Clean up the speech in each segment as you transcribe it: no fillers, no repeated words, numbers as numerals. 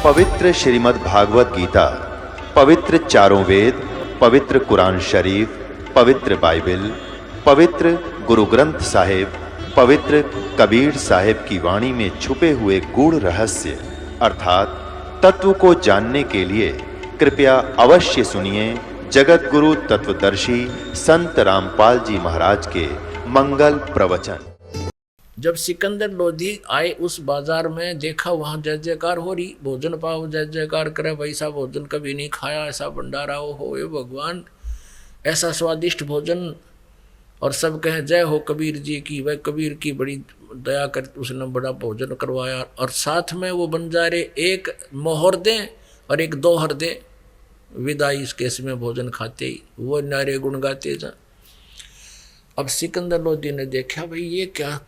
पवित्र श्रीमद् भागवत गीता, पवित्र चारों वेद, पवित्र कुरान शरीफ, पवित्र बाइबल, पवित्र गुरु ग्रंथ साहिब, पवित्र कबीर साहिब की वाणी में छुपे हुए गूढ़ रहस्य अर्थात तत्व को जानने के लिए कृपया अवश्य सुनिए जगत गुरु तत्वदर्शी संत रामपाल जी महाराज के मंगल प्रवचन। जब सिकंदर लोधी आए उस बाजार में, देखा वहां जय जयकार हो रही, भोजन पाओ जय जयकार करे, वैसा भोजन कभी नहीं खाया, ऐसा भंडारा हो ये भगवान, ऐसा स्वादिष्ट भोजन। और सब कहें जय हो कबीर जी की, वह कबीर की बड़ी दया कर, उसने बड़ा भोजन करवाया। और साथ में वो बंजारे एक मोहर दें और एक दोहर दें, विदाई इस केस में भोजन खाते ही वो नारे गुण गाते जा। अब सिकंदर लोधी ने देखा भाई ये क्या,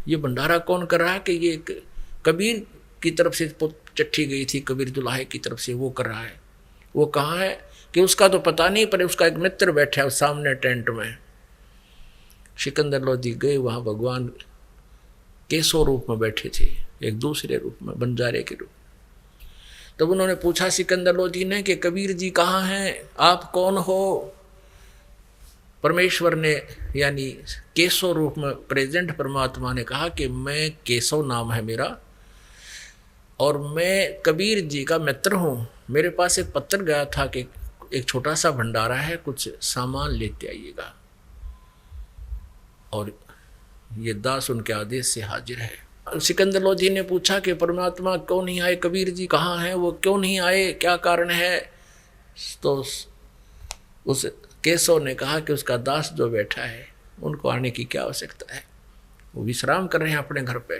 ये भंडारा कौन कर रहा है, कि ये कबीर की तरफ से चिट्ठी गई थी, कबीर दुल्हे की तरफ से वो कर रहा है। वो कहाँ है कि उसका तो पता नहीं, पर उसका एक मित्र बैठा है सामने टेंट में। सिकंदर लोधी गए, वहाँ भगवान केसो रूप में बैठे थे, एक दूसरे रूप में, बंजारे के रूप में। तब उन्होंने पूछा सिकंदर लोधी ने कि कबीर जी कहाँ हैं, आप कौन हो। परमेश्वर ने यानी केशव रूप में प्रेजेंट परमात्मा ने कहा कि मैं केशव नाम है मेरा, और मैं कबीर जी का मित्र हूँ। मेरे पास एक पत्र गया था कि एक छोटा सा भंडारा है, कुछ सामान लेते आइएगा। और ये दास उनके आदेश से हाजिर है। सिकंदर लोधी ने पूछा कि परमात्मा क्यों नहीं आए, कबीर जी कहाँ हैं, वो क्यों नहीं आए, क्या कारण है। तो उस केशव ने कहा कि उसका दास जो बैठा है उनको आने की क्या आवश्यकता है, वो विश्राम कर रहे हैं अपने घर पे।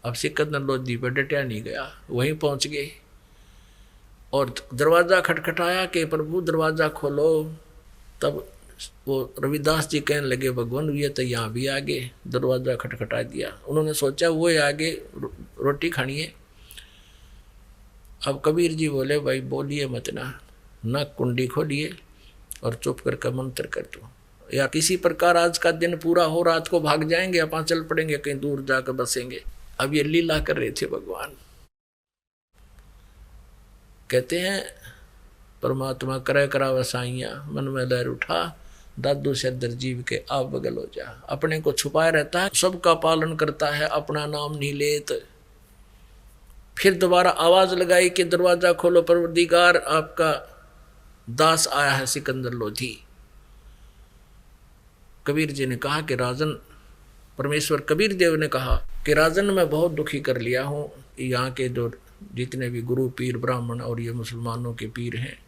अब सिकंदर लोधी पे डटा नहीं गया, वहीं पहुंच गए और दरवाज़ा खटखटाया कि प्रभु दरवाज़ा खोलो। तब वो रविदास जी कहने लगे भगवान ये तो यहाँ भी आगे, दरवाज़ा खटखटा दिया। उन्होंने सोचा वो आगे रोटी खानी है। अब कबीर जी बोले भाई बोलिए मत ना कुंडी खोलिए और चुप करके मंत्र कर दो, या किसी प्रकार आज का दिन पूरा हो, रात को भाग जाएंगे, अपन चल पड़ेंगे कहीं दूर जाकर बसेंगे। अब ये लीला कर रहे थे भगवान। कहते हैं परमात्मा करे करा वसाइया, मन में लहर उठा, दादू से दरजीव के आप बगल हो जा। अपने को छुपाए रहता है, सबका पालन करता है, अपना नाम नहीं लेत। फिर दोबारा आवाज लगाई कि दरवाजा खोलो, परवरदिगार आपका दास आया है सिकंदर लोधी। कबीर जी ने कहा कि राजन, परमेश्वर कबीर देव ने कहा कि राजन मैं बहुत दुखी कर लिया हूँ, यहाँ के जो जितने भी गुरु पीर ब्राह्मण और ये मुसलमानों के पीर हैं,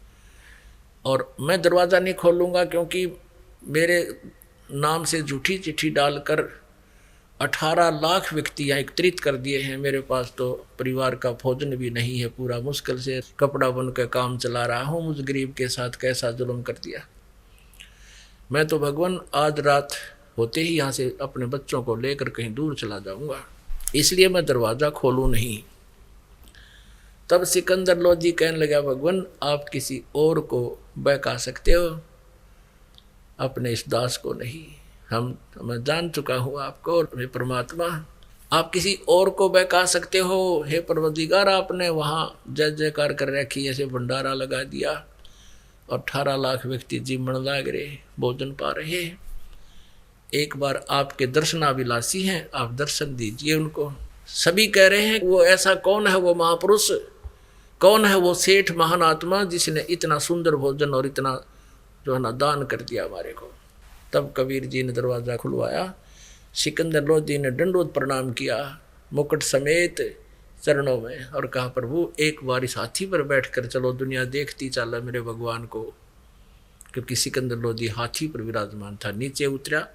और मैं दरवाज़ा नहीं खोलूँगा क्योंकि मेरे नाम से झूठी चिट्ठी डालकर 18 लाख व्यक्ति यहाँ एकत्रित कर दिए हैं। मेरे पास तो परिवार का भोजन भी नहीं है, पूरा मुश्किल से कपड़ा बुन कर काम चला रहा हूँ। मुझ गरीब के साथ कैसा जुल्म कर दिया। मैं तो भगवान आज रात होते ही यहाँ से अपने बच्चों को लेकर कहीं दूर चला जाऊँगा, इसलिए मैं दरवाज़ा खोलूँ नहीं। तब सिकंदर लोधी कहने लगा भगवान आप किसी और को बहका सकते हो, अपने इस दास को नहीं। मैं जान चुका हूँ आपको, हे परमात्मा आप किसी और को बहका सकते हो। हे परवरदिगार आपने वहाँ जय जयकार कर रखी, ऐसे भंडारा लगा दिया और 18 लाख व्यक्ति जीवन लाग रहे, भोजन पा रहे। एक बार आपके दर्शनाभिलाषी हैं, आप दर्शन दीजिए उनको। सभी कह रहे हैं वो ऐसा कौन है, वो महापुरुष कौन है, वो सेठ महान आत्मा जिसने इतना सुंदर भोजन और इतना जो है ना दान कर दिया हमारे को। तब कबीर जी ने दरवाज़ा खुलवाया। सिकंदर लोधी ने दंडोत प्रणाम किया मुकुट समेत चरणों में और कहा प्रभु एक बार इस हाथी पर बैठकर चलो, दुनिया देखती चला मेरे भगवान को। क्योंकि सिकंदर लोधी हाथी पर विराजमान था। नीचे उतरा,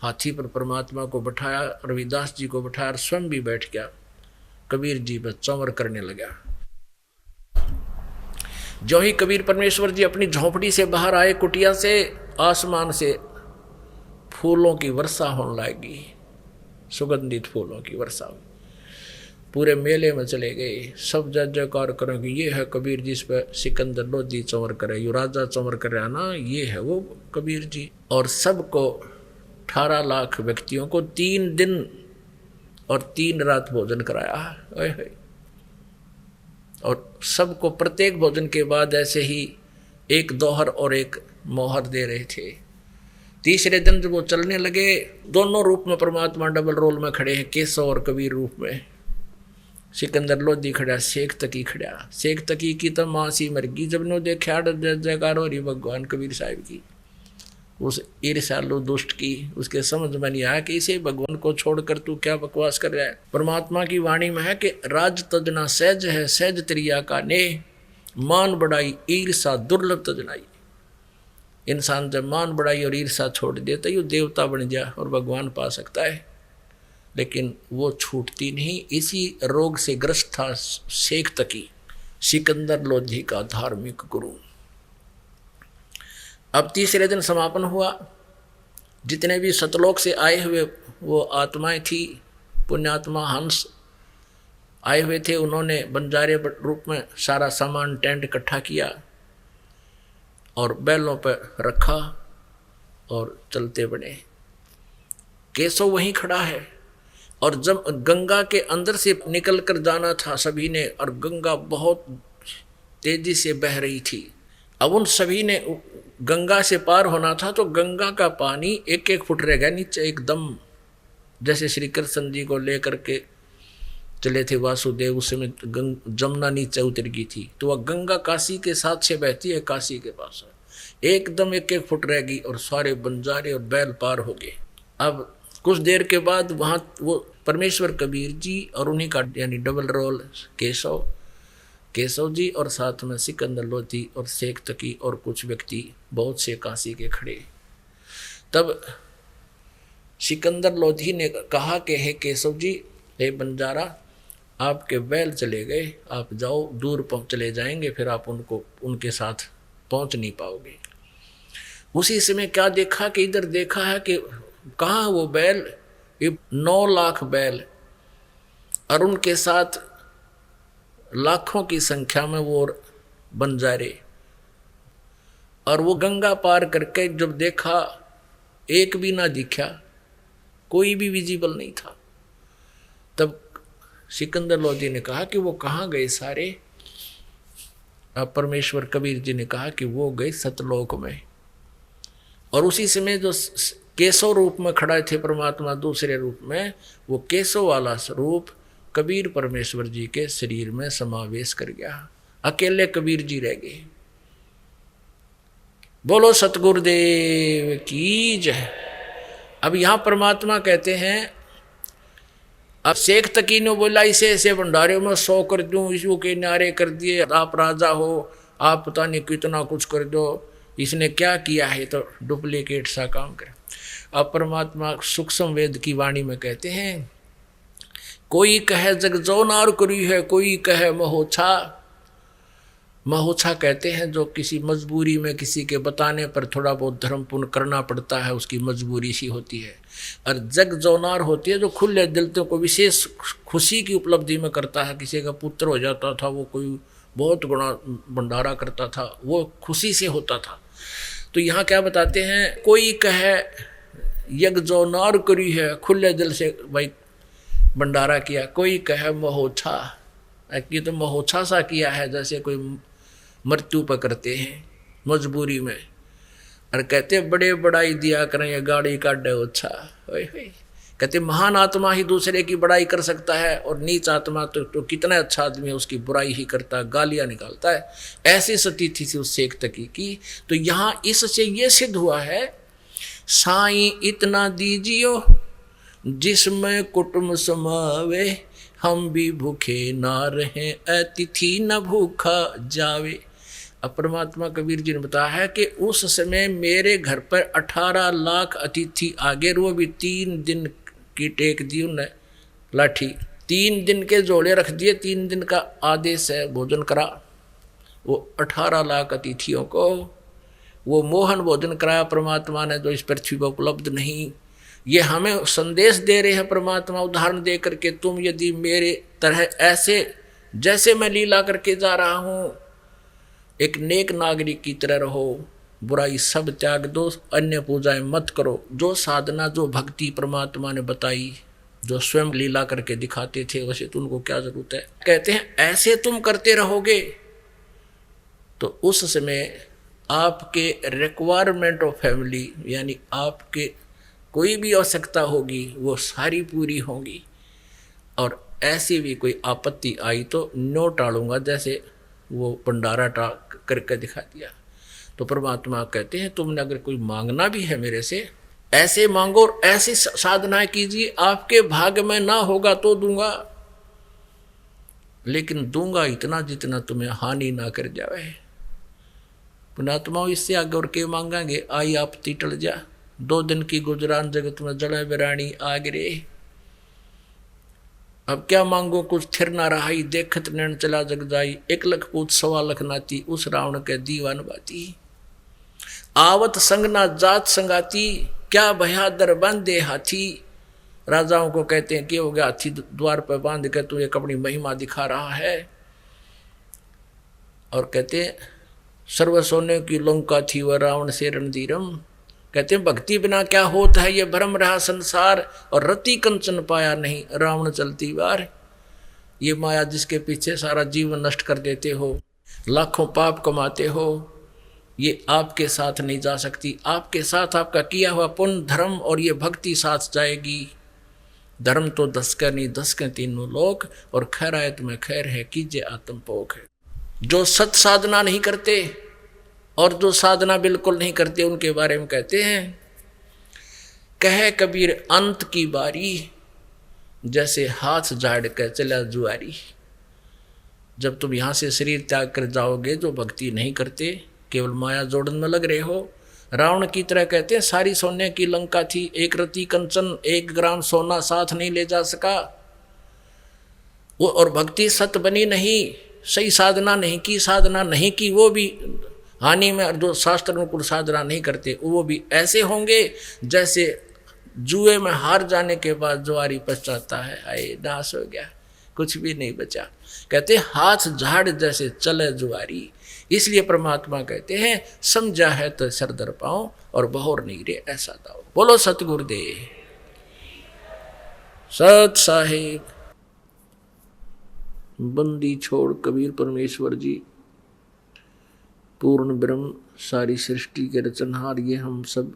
हाथी पर परमात्मा को बैठाया, रविदास जी को बैठाया और स्वयं भी बैठ गया। कबीर जी बस चौवर करने लगा। जो ही कबीर परमेश्वर जी अपनी झोंपड़ी से बाहर आए, कुटिया से, आसमान से फूलों की वर्षा होने लगी, सुगंधित फूलों की वर्षा। पूरे मेले में चले गए, सब जय जयकार करें कि ये है कबीर जी, इस पर सिकंदर लोधी चंवर करे, यो राजा चंवर करे ना, ये है वो कबीर जी। और सबको 18 लाख व्यक्तियों को 3 दिन और 3 रात भोजन कराया। और सबको प्रत्येक भोजन के बाद ऐसे ही एक दोहर और एक मोहर दे रहे थे। तीसरे दिन जब वो चलने लगे, दोनों रूप में परमात्मा डबल रोल में खड़े हैं, केशव और कबीर रूप में। सिकंदर लोधी खड़ा, शेख तकी खड़ा। शेख तकी की तो मासी मर गई जब ने देखा जयकार हो रही भगवान कबीर साहब की। उस ईर्ष्यालु दुष्ट की उसके समझ में नहीं आया कि इसे भगवान को छोड़कर तू क्या बकवास कर रहा है। परमात्मा की वाणी में है कि राज तजना सहज है, सहज त्रिया का ने, मान बढ़ाई ईर्षा दुर्लभ तजनाई। इंसान जब मान बढ़ाई और ईर्षा छोड़ दे तो ये देवता बन जा और भगवान पा सकता है, लेकिन वो छूटती नहीं। इसी रोग से ग्रस्त था शेख तकी, सिकंदर लोधी का धार्मिक गुरु। अब तीसरे दिन समापन हुआ। जितने भी सतलोक से आए हुए वो आत्माएं थी, पुण्यात्मा हंस आए हुए थे, उन्होंने बंजारे रूप में सारा सामान टेंट इकट्ठा किया और बैलों पर रखा और चलते बने। केशव वहीं खड़ा है और जब गंगा के अंदर से निकल कर जाना था सभी ने, और गंगा बहुत तेजी से बह रही थी। अब उन सभी ने गंगा से पार होना था, तो गंगा का पानी एक एक फुट रह गया नीचे एकदम। जैसे श्री कृष्ण जी को लेकर के चले थे वासुदेव, उस समय जमुना नीचे उतर गई थी, तो वह गंगा काशी के साथ से बहती है, काशी के पास एकदम एक एक फुट रह गई और सारे बंजारे और बैल पार हो गए। अब कुछ देर के बाद वहाँ वो परमेश्वर कबीर जी और उन्हीं का यानी डबल रोल केशव जी और साथ में सिकंदर लोधी और शेख तकी और कुछ व्यक्ति बहुत से काशी के खड़े। तब सिकंदर लोधी ने कहा कि हे केशव जी, हे बंजारा, आपके बैल चले गए, आप जाओ, दूर चले जाएंगे, फिर आप उनके साथ पहुंच नहीं पाओगे। उसी समय क्या देखा कि इधर देखा है कि कहाँ वो बैल, ये 9 लाख बैल और उनके साथ लाखों की संख्या में वो बंजारे, और वो गंगा पार करके जब देखा एक भी ना दिखा, कोई भी विजिबल नहीं था। तब सिकंदर लोधी ने कहा कि वो कहाँ गए सारे। अब परमेश्वर कबीर जी ने कहा कि वो गए सतलोक में। और उसी समय जो केशव रूप में खड़ा थे परमात्मा दूसरे रूप में, वो केशव वाला स्वरूप कबीर परमेश्वर जी के शरीर में समावेश कर गया। अकेले कबीर जी रह गए। बोलो सतगुरुदेव की जय। अब यहां परमात्मा कहते हैं, अब शेख तकी ने बोला इसे ऐसे भंडारे में 100 कर दूं, इसको के नारे कर दिए, आप राजा हो, आप पता नहीं कितना कुछ कर दो, इसने क्या किया है, तो डुप्लीकेट सा काम कर। अब परमात्मा सूक्ष्म वेद की वाणी में कहते हैं, कोई कहे जग जो नार करी है, कोई कहे महोछा। महोछा कहते हैं जो किसी मजबूरी में किसी के बताने पर थोड़ा बहुत धर्म पुण्य करना पड़ता है, उसकी मजबूरी सी होती है। और जग जौनार होती है जो खुले दिल को विशेष खुशी की उपलब्धि में करता है। किसी का पुत्र हो जाता था, वो कोई बहुत गुणा भंडारा करता था, वो खुशी से होता था। तो यहाँ क्या बताते हैं, कोई कहे यज्ञ जौनार करी है, खुले दिल से भाई भंडारा किया, कोई कहे महोछा, ये तो महोछा सा किया है जैसे कोई मृत्यु पर करते हैं मजबूरी में। और कहते बड़े बड़ाई दिया करें, ये गाड़ी काटे ओछा। कहते महान आत्मा ही दूसरे की बड़ाई कर सकता है, और नीच आत्मा तो कितना अच्छा आदमी है उसकी बुराई ही करता है, गालियाँ निकालता है। ऐसी स्थिति थी उस शेख तकी की। तो यहाँ इससे ये सिद्ध हुआ है, साईं इतना दीजियो जिसमें कुटुंब समावे, हम भी भूखे ना रहें, अतिथि न भूखा जावे। अब परमात्मा कबीर जी ने बताया है कि उस समय मेरे घर पर 18 लाख अतिथि आ गए, वो भी 3 दिन की टेक दी उन्हें लाठी, 3 दिन के जोड़े रख दिए, 3 दिन का आदेश है भोजन करा। वो 18 लाख अतिथियों को वो मोहन भोजन कराया परमात्मा ने, जो इस पृथ्वी पर उपलब्ध नहीं। ये हमें संदेश दे रहे हैं परमात्मा उदाहरण दे करके, तुम यदि मेरे तरह ऐसे जैसे मैं लीला करके जा रहा हूँ एक नेक नागरिक की तरह रहो, बुराई सब त्याग दो, अन्य पूजाएं मत करो। जो साधना जो भक्ति परमात्मा ने बताई जो स्वयं लीला करके दिखाते थे, वैसे तो उनको क्या जरूरत है। कहते हैं ऐसे तुम करते रहोगे तो उस समय आपके रिक्वायरमेंट ऑफ फैमिली, यानी आपके कोई भी आवश्यकता होगी वो सारी पूरी होंगी, और ऐसी भी कोई आपत्ति आई तो नो टालूंगा, जैसे वो भंडारा टाल करके दिखा दिया। तो परमात्मा कहते हैं तुमने अगर कोई मांगना भी है मेरे से, ऐसे मांगो और ऐसी साधना कीजिए, आपके भाग्य में ना होगा तो दूंगा, लेकिन दूंगा इतना जितना तुम्हें हानि ना कर जावे। पुणात्मा इससे आगे और के मांगेंगे, आई आपत्ति टल जा, 2 दिन की गुजरान जगत में जड़ा बिरानी आगरे। अब क्या मांगो कुछ थिर ना रहाई, देखत नैन चला जग जाई, 1 लाख पूत 1.25 लाख नाती, उस रावण के दीवान बाती। आवत संग ना जात संगाती, क्या भया दर बांधे हाथी। राजाओं को कहते हैं कि हो गया हाथी द्वार पर बांध के तू एक अपनी महिमा दिखा रहा है। और कहते हैं सर्व सोने की लंका थी वह रावण से रणधीरम। कहते हैं भक्ति बिना क्या होता है, ये भ्रम रहा संसार, और रति कंचन पाया नहीं रावण चलती बार। ये माया जिसके पीछे सारा जीवन नष्ट कर देते हो, लाखों पाप कमाते हो, ये आपके साथ नहीं जा सकती। आपके साथ आपका किया हुआ पुण्य धर्म और ये भक्ति साथ जाएगी। धर्म तो 10 का नहीं 10 के 3 लोक, और खैरायत में खैर है कीजिए आत्म पोख है। जो सत साधना नहीं करते और जो साधना बिल्कुल नहीं करते उनके बारे में कहते हैं, कहे कबीर अंत की बारी, जैसे हाथ झाड़ कर चला जुआरी। जब तुम यहाँ से शरीर त्याग कर जाओगे, जो भक्ति नहीं करते, केवल माया जोड़न में लग रहे हो, रावण की तरह कहते हैं सारी सोने की लंका थी, 1 रति कंचन 1 ग्राम सोना साथ नहीं ले जा सका वो, और भक्ति सत बनी नहीं, सही साधना नहीं की, साधना नहीं की वो भी हानि में, और जो शास्त्र अनुकूल साधना नहीं करते वो भी ऐसे होंगे जैसे जुए में हार जाने के बाद जुआरी पछताता है, आए नाश हो गया, कुछ भी नहीं बचा। कहते हाथ झाड़ जैसे चले जुआरी। इसलिए परमात्मा कहते हैं समझा है तो सर दर पाओ और बहोर नहीं रे ऐसा दाओ। बोलो सतगुरुदेव सत साहिब। बंदी छोड़ कबीर परमेश्वर जी, पूर्ण ब्रह्म, सारी सृष्टि के रचनहार, ये हम सब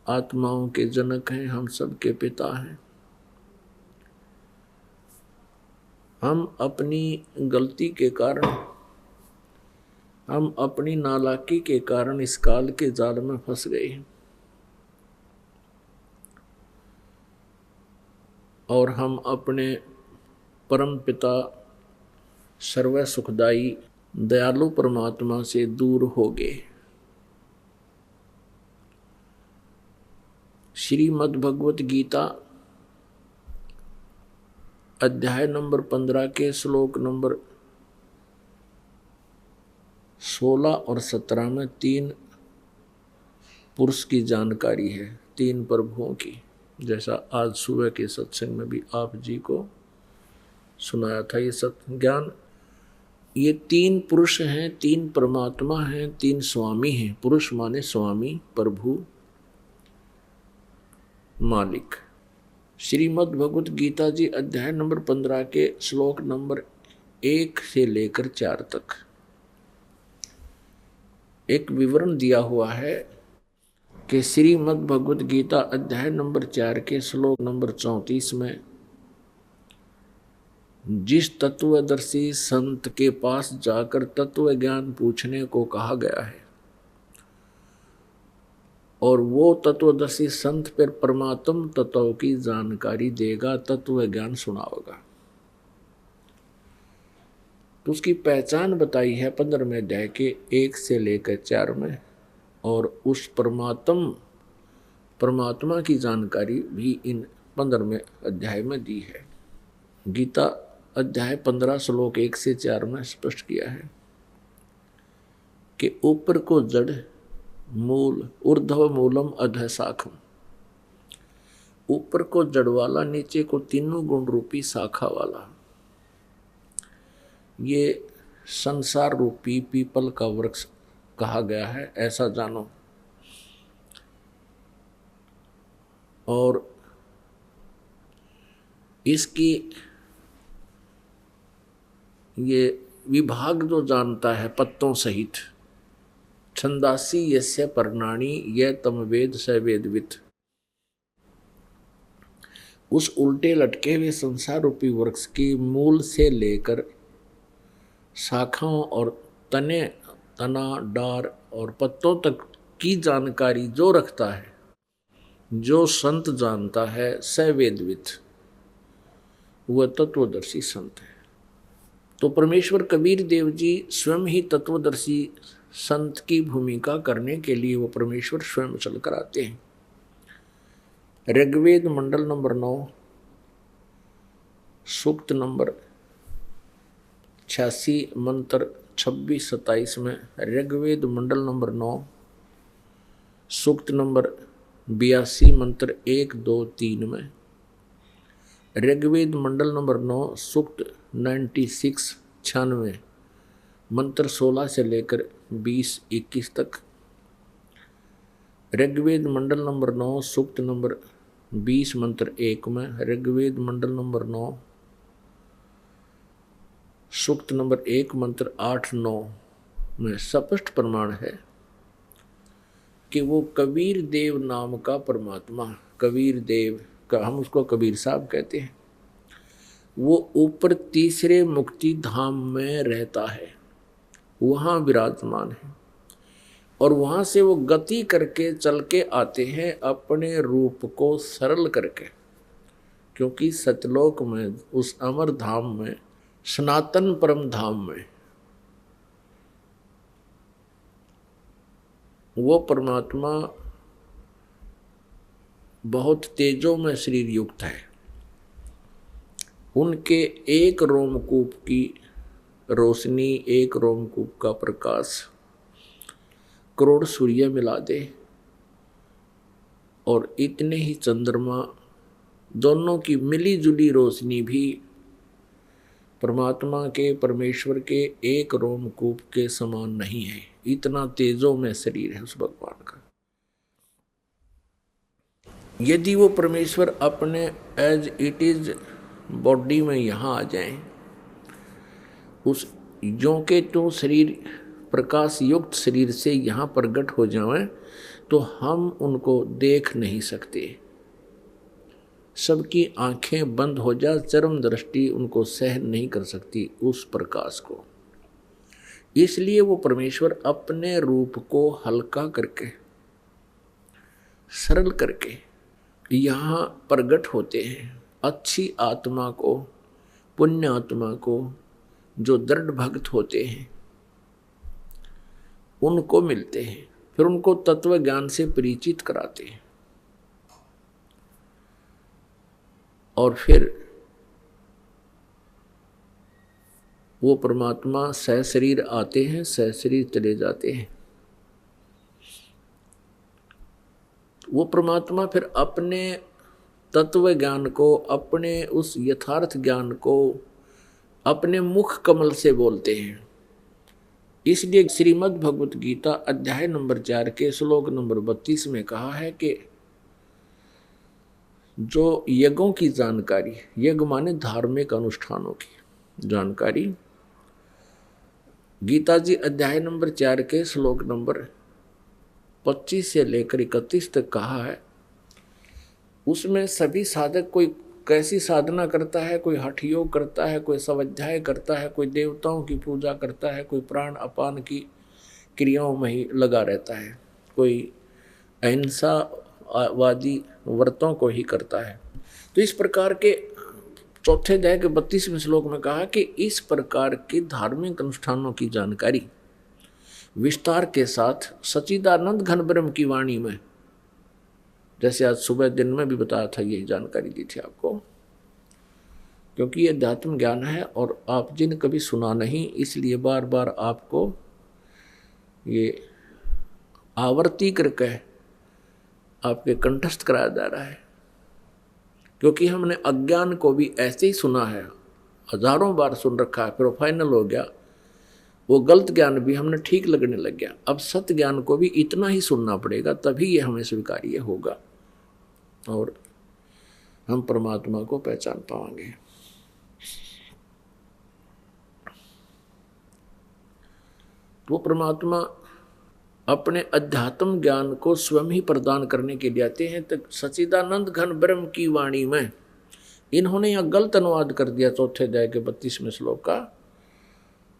आत्माओं के जनक हैं, हम सब के पिता हैं। हम अपनी गलती के कारण, हम अपनी नालायकी के कारण इस काल के जाल में फंस गए हैं, और हम अपने परम पिता सर्व सुखदाई दयालु परमात्मा से दूर हो गए। श्रीमद् भगवत गीता अध्याय नंबर 15 के श्लोक नंबर 16 और 17 में 3 पुरुष की जानकारी है, 3 प्रभुओं की, जैसा आज सुबह के सत्संग में भी आप जी को सुनाया था ये सत्य ज्ञान। ये 3 पुरुष हैं, 3 परमात्मा हैं, 3 स्वामी हैं। पुरुष माने स्वामी, प्रभु, मालिक। श्रीमद् भगवत गीता जी अध्याय नंबर 15 के श्लोक नंबर 1 से लेकर 4 तक एक विवरण दिया हुआ है कि श्रीमद् भगवत गीता अध्याय नंबर 4 के श्लोक नंबर 34 में जिस तत्वदर्शी संत के पास जाकर तत्व ज्ञान पूछने को कहा गया है, और वो तत्वदर्शी संत पर परमात्म तत्व की जानकारी देगा, तत्व ज्ञान सुनाएगा। तो उसकी पहचान बताई है 15वें अध्याय के 1 से लेकर 4 में, और उस परमात्मा की जानकारी भी इन 15वें अध्याय में दी है। गीता अध्याय 15 श्लोक 1 से 4 में स्पष्ट किया है कि ऊपर को जड़ मूल, ऊर्ध्व मूलम अधः शाखम, ऊपर को जड़ वाला, नीचे को तीनों गुण रूपी शाखा वाला, ये संसार रूपी पीपल का वृक्ष कहा गया है, ऐसा जानो। और इसकी ये विभाग जो जानता है पत्तों सहित, छंदासी यस्य पर्णानि ये तम वेद स वेदवित, उस उल्टे लटके हुए संसार रूपी वृक्ष की मूल से लेकर शाखाओं और तने, तना, डार और पत्तों तक की जानकारी जो रखता है, जो संत जानता है, स वेदवित, वह तत्वदर्शी संत है। तो परमेश्वर कबीर देव जी स्वयं ही तत्वदर्शी संत की भूमिका करने के लिए वो परमेश्वर स्वयं चलकर आते हैं। ऋग्वेद मंडल नंबर 9 सूक्त नंबर 86 मंत्र 26-27 में, ऋग्वेद मंडल नंबर 9 सूक्त नंबर 82 मंत्र 1, 2, 3 में, ऋग्वेद मंडल नंबर 9 सूक्त 96 मंत्र 16 से लेकर 20-21 तक, ऋग्वेद मंडल नंबर 9 सूक्त नंबर 20 मंत्र 1 में, ऋग्वेद मंडल नंबर 9 सूक्त नंबर 1 मंत्र 8-9 में स्पष्ट प्रमाण है कि वो कबीर देव नाम का परमात्मा, कबीर देव का, हम उसको कबीर साहब कहते हैं, वो ऊपर तीसरे मुक्ति धाम में रहता है, वहाँ विराजमान है। और वहाँ से वो गति करके चल के आते हैं अपने रूप को सरल करके, क्योंकि सतलोक में, उस अमर धाम में, सनातन परम धाम में वो परमात्मा बहुत तेजों में शरीर युक्त है। उनके एक रोमकूप की रोशनी, एक रोमकूप का प्रकाश करोड़ सूर्य मिला दे और इतने ही चंद्रमा, दोनों की मिली जुली रोशनी भी परमात्मा के, परमेश्वर के एक रोमकूप के समान नहीं है। इतना तेजों में शरीर है उस भगवान का। यदि वो परमेश्वर अपने एज इट इज बॉडी में यहाँ आ जाएं, उस जो के तो शरीर, प्रकाश युक्त शरीर से यहाँ प्रकट हो जाएं, तो हम उनको देख नहीं सकते। सबकी आंखें बंद हो जा, चरम दृष्टि उनको सहन नहीं कर सकती उस प्रकाश को। इसलिए वो परमेश्वर अपने रूप को हल्का करके, सरल करके यहाँ प्रकट होते हैं। अच्छी आत्मा को, पुण्य आत्मा को, जो दृढ़ भक्त होते हैं, उनको मिलते हैं, फिर उनको तत्व ज्ञान से परिचित कराते हैं और फिर वो परमात्मा सह शरीर आते हैं, सह शरीर चले जाते हैं। वो परमात्मा फिर अपने तत्व ज्ञान को, अपने उस यथार्थ ज्ञान को अपने मुख कमल से बोलते हैं। इसलिए श्रीमद् भगवत गीता अध्याय नंबर 4 के श्लोक नंबर 32 में कहा है कि जो यज्ञों की जानकारी, यज्ञ माने धार्मिक अनुष्ठानों की जानकारी, गीता जी अध्याय नंबर 4 के श्लोक नंबर 25 से लेकर 31 तक कहा है। उसमें सभी साधक कोई कैसी साधना करता है, कोई हठ योग करता है, कोई स्वाध्याय करता है, कोई देवताओं की पूजा करता है, कोई प्राण अपान की क्रियाओं में ही लगा रहता है, कोई अहिंसावादी व्रतों को ही करता है। तो इस प्रकार के चौथे अध्याय के 32वें श्लोक में कहा कि इस प्रकार के धार्मिक अनुष्ठानों की जानकारी विस्तार के साथ सच्चिदानंद घन ब्रह्म की वाणी में, जैसे आज सुबह दिन में भी बताया था, यही जानकारी दी थी आपको, क्योंकि ये अध्यात्म ज्ञान है और आप जिन कभी सुना नहीं, इसलिए बार बार आपको ये आवर्ती करके आपके कंठस्थ कराया जा रहा है। क्योंकि हमने अज्ञान को भी ऐसे ही सुना है, हजारों बार सुन रखा है, फिर फाइनल हो गया। वो गलत ज्ञान भी हमने ठीक लगने लग गया। अब सत्य ज्ञान को भी इतना ही सुनना पड़ेगा, तभी ये हमें स्वीकार्य होगा। और हम परमात्मा को पहचान पाएंगे। वो परमात्मा अपने अध्यात्म ज्ञान को स्वयं ही प्रदान करने के लिए आते हैं। तो सच्चिदानंद घन ब्रह्म की वाणी में इन्होंने यहाँ गलत अनुवाद कर दिया। चौथे अध्याय के 32वें श्लोक का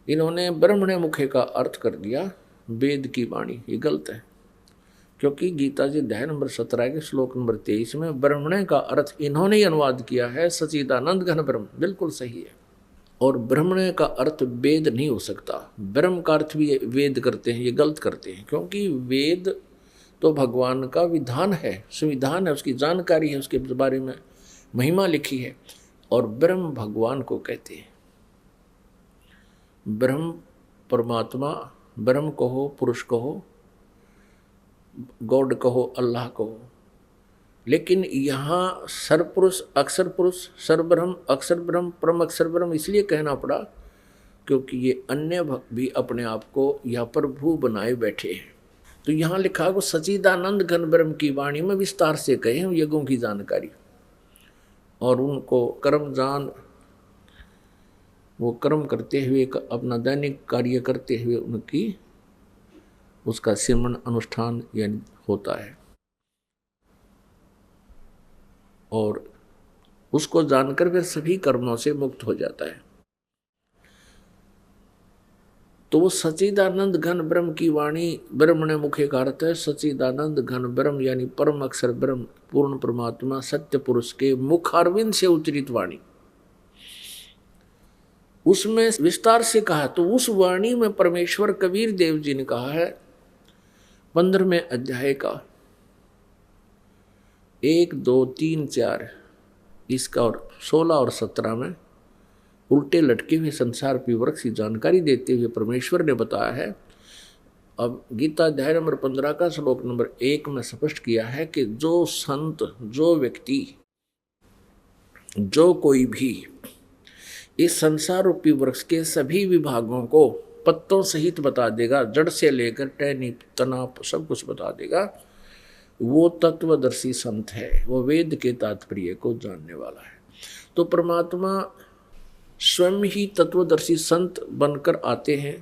इन्होंने ब्रह्मणे मुखे का अर्थ कर दिया वेद की वाणी। ये गलत है, क्योंकि गीता जी अध्याय नंबर 17 के श्लोक नंबर 23 में ब्रह्मणे का अर्थ इन्होंने ही अनुवाद किया है सच्चिदानंद घन ब्रह्म। बिल्कुल सही है। और ब्रह्मणे का अर्थ वेद नहीं हो सकता। ब्रह्म का अर्थ भी वेद करते हैं, ये गलत करते हैं, क्योंकि वेद तो भगवान का विधान है, संविधान है, उसकी जानकारी है, उसके बारे में महिमा लिखी है। और ब्रह्म भगवान को कहते हैं। ब्रह्म परमात्मा, ब्रह्म कहो, पुरुष कहो, गॉड कहो, अल्लाह कहो। लेकिन यहाँ सरपुरुष, अक्षर पुरुष, सरब्रह्म, अक्षर ब्रह्म, परम अक्षर ब्रह्म इसलिए कहना पड़ा क्योंकि ये अन्य भी अपने आप को यहाँ प्रभु बनाए बैठे हैं। तो यहाँ लिखा को सच्चिदानंद घन ब्रह्म की वाणी में विस्तार से कहे हैं यज्ञों की जानकारी, और उनको कर्म जान, वो कर्म करते हुए अपना दैनिक कार्य करते हुए उनकी उसका सिमरन अनुष्ठान यानी होता है, और उसको जानकर फिर सभी कर्मों से मुक्त हो जाता है। तो वो सच्चिदानंद घन ब्रह्म की वाणी, ब्रह्मणे मुखे का अर्थ है सच्चिदानंद घन ब्रह्म यानी परम अक्षर ब्रह्म, पूर्ण परमात्मा, सत्य पुरुष के मुखारविंद से उच्चरित वाणी। उसमें विस्तार से कहा। तो उस वाणी में परमेश्वर कबीर देव जी ने कहा है 15वें अध्याय का 1, 2, 3, 4 इसका, और 16 और 17 में उल्टे लटके हुए संसार की वृक्ष की जानकारी देते हुए परमेश्वर ने बताया है। अब गीता अध्याय नंबर 15 का श्लोक नंबर 1 में स्पष्ट किया है कि जो संत, जो व्यक्ति, जो कोई भी इस संसार रूपी वृक्ष के सभी विभागों को पत्तों सहित बता देगा, जड़ से लेकर टहनी तना सब कुछ बता देगा, वो तत्वदर्शी संत है, वो वेद के तात्पर्य को जानने वाला है। तो परमात्मा स्वयं ही तत्वदर्शी संत बनकर आते हैं।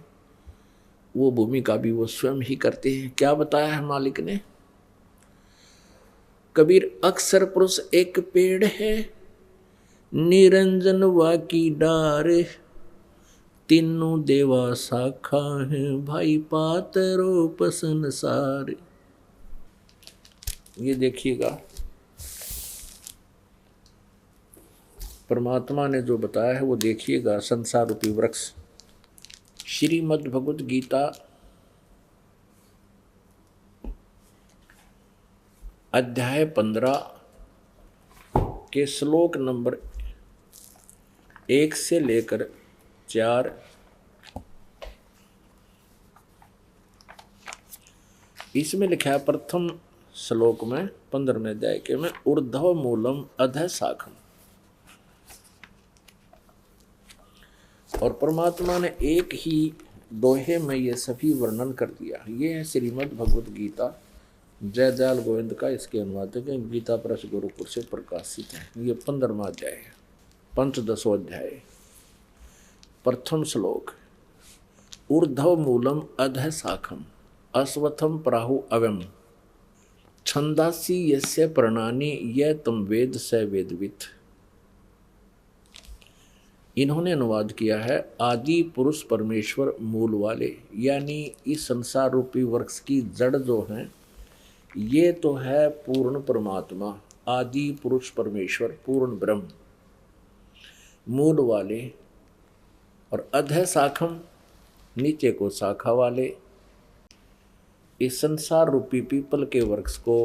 वो भूमिका भी वो स्वयं ही करते हैं। क्या बताया है मालिक ने? कबीर अक्षर पुरुष एक पेड़ है, निरंजन वा की डार, तीनों देवा शाखा है, भाई पातरो पसंसार। ये देखिएगा परमात्मा ने जो बताया है वो देखिएगा। संसार रूपी वृक्ष श्रीमद् भगवद गीता अध्याय 15 के श्लोक नंबर 1 से लेकर 4 इसमें लिखा है प्रथम श्लोक में 15वें अध्याय के में ऊर्ध्व मूलम अधः शाखम। और परमात्मा ने एक ही दोहे में ये सभी वर्णन कर दिया। ये है श्रीमद् भगवद गीता, जयदयाल गोविंद का इसके अनुवादक है, गीता प्रेस गोरखपुर से प्रकाशित है। ये 15वां अध्याय है, पंचदशों अध्याय। प्रथम श्लोक ऊर्ध्व मूलम अधः शाखम अश्वत्थम प्राहु अव्यम छंदासी यस्य प्रणानि यह तम वेद स वेदवित्। इन्होंने अनुवाद किया है आदि पुरुष परमेश्वर मूल वाले, यानी इस संसार रूपी वृक्ष की जड़ जो है ये तो है पूर्ण परमात्मा, आदि पुरुष परमेश्वर पूर्ण ब्रह्म मूल वाले, और अधः शाखम नीचे को शाखा वाले। इस संसार रूपी पीपल के वृक्ष को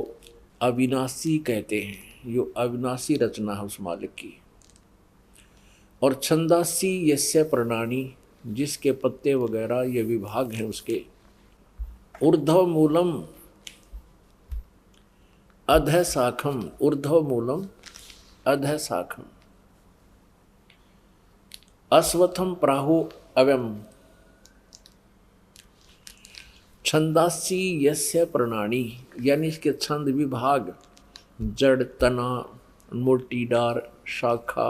अविनाशी कहते हैं। यो अविनाशी रचना है उस मालिक की। और छंदासी यस्य प्रणानी, जिसके पत्ते वगैरह ये विभाग हैं उसके। ऊर्ध्व मूलम अधः शाखम, ऊर्ध्व मूलम अधः शाखम अश्वत्थम प्राहु अव्यम छंदासी यस्य प्रणानी, यानी इसके छंद विभाग जड़, तना, मोटी डार, शाखा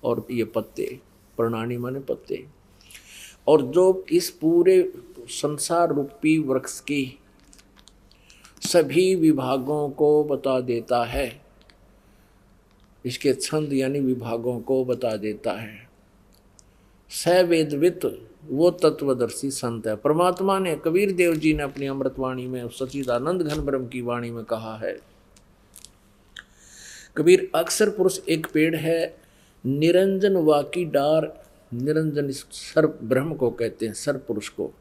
और ये पत्ते, प्रणानी माने पत्ते। और जो इस पूरे संसार रूपी वृक्ष की सभी विभागों को बता देता है, इसके छंद यानी विभागों को बता देता है। स वेदवित वो तत्वदर्शी संत है। परमात्मा ने, कबीर देव जी ने अपनी अमृतवाणी में, सच्चिदानंद घन ब्रह्म की वाणी में कहा है, कबीर अक्षर पुरुष एक पेड़ है, निरंजन वाकी डार, निरंजन सर्व ब्रह्म को कहते हैं, सर्व पुरुष को।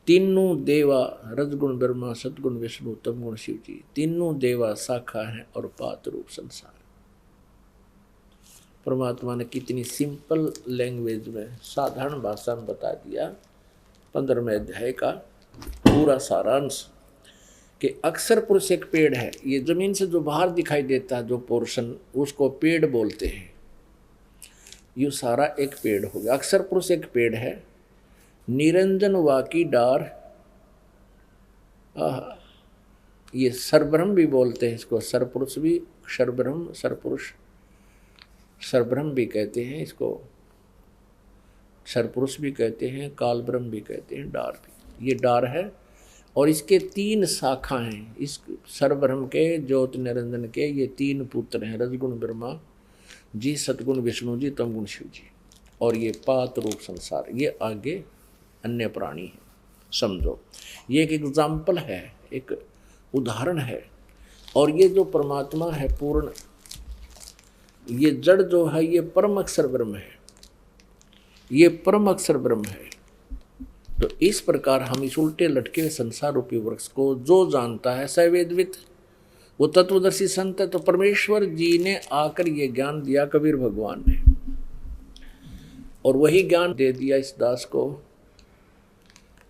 तीनों देवा, रजगुण ब्रह्मा, सतगुण विष्णु, तमगुण शिव जी, तीनों देवा शाखा हैं और पात रूप संसार। परमात्मा ने कितनी सिंपल लैंग्वेज में, साधारण भाषा में बता दिया। 15वें अध्याय का पूरा सारांश कि अक्षर पुरुष एक पेड़ है। ये जमीन से जो बाहर दिखाई देता है जो पोर्शन, उसको पेड़ बोलते हैं। ये सारा एक पेड़ हो गया। अक्षर पुरुष एक पेड़ है, निरंजन वाकी डार, ये सरब्रह्म भी बोलते हैं इसको, सरपुरुष भी, सरब्रह्म, सरपुरुष, सरब्रह्म भी कहते हैं इसको, सरपुरुष भी कहते हैं, काल ब्रह्म भी कहते हैं, डार भी। ये डार है और इसके 3 शाखा हैं। इस सरब्रह्म के, ज्योत निरंजन के ये 3 पुत्र हैं, रजगुण ब्रह्मा जी, सतगुण विष्णु जी, तमगुण शिव जी। और ये पात रूप संसार, ये आगे अन्य प्राणी है। समझो, ये एक एग्जाम्पल है, एक उदाहरण है। और ये जो परमात्मा है पूर्ण, ये जड़ जो है ये परम अक्षर ब्रह्म है, ये परम अक्षर ब्रह्म है। तो इस प्रकार हम इस उल्टे लटके संसार रूपी वृक्ष को जो जानता है, सवेदवित, वो तत्वदर्शी संत है। तो परमेश्वर जी ने आकर ये ज्ञान दिया कबीर भगवान ने, और वही ज्ञान दे दिया इस दास को।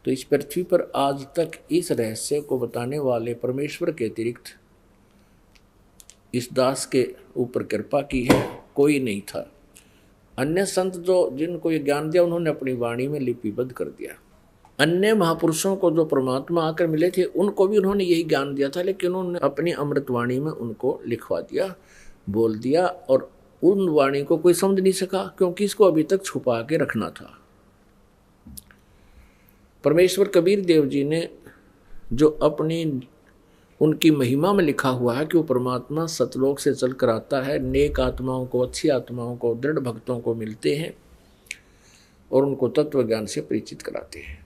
तो इस पृथ्वी पर आज तक इस रहस्य को बताने वाले परमेश्वर के अतिरिक्त इस दास के ऊपर कृपा की है कोई नहीं था। अन्य संत जो जिनको ये ज्ञान दिया, उन्होंने अपनी वाणी में लिपिबद्ध कर दिया। अन्य महापुरुषों को जो परमात्मा आकर मिले थे, उनको भी उन्होंने यही ज्ञान दिया था, लेकिन उन्होंने अपनी अमृतवाणी में उनको लिखवा दिया, बोल दिया, और उन वाणी को कोई समझ नहीं सका, क्योंकि इसको अभी तक छुपा के रखना था। परमेश्वर कबीर देव जी ने जो अपनी उनकी महिमा में लिखा हुआ है कि वो परमात्मा सतलोक से चल कर आता है, नेक आत्माओं को, अच्छी आत्माओं को, दृढ़ भक्तों को मिलते हैं और उनको तत्व ज्ञान से परिचित कराते हैं।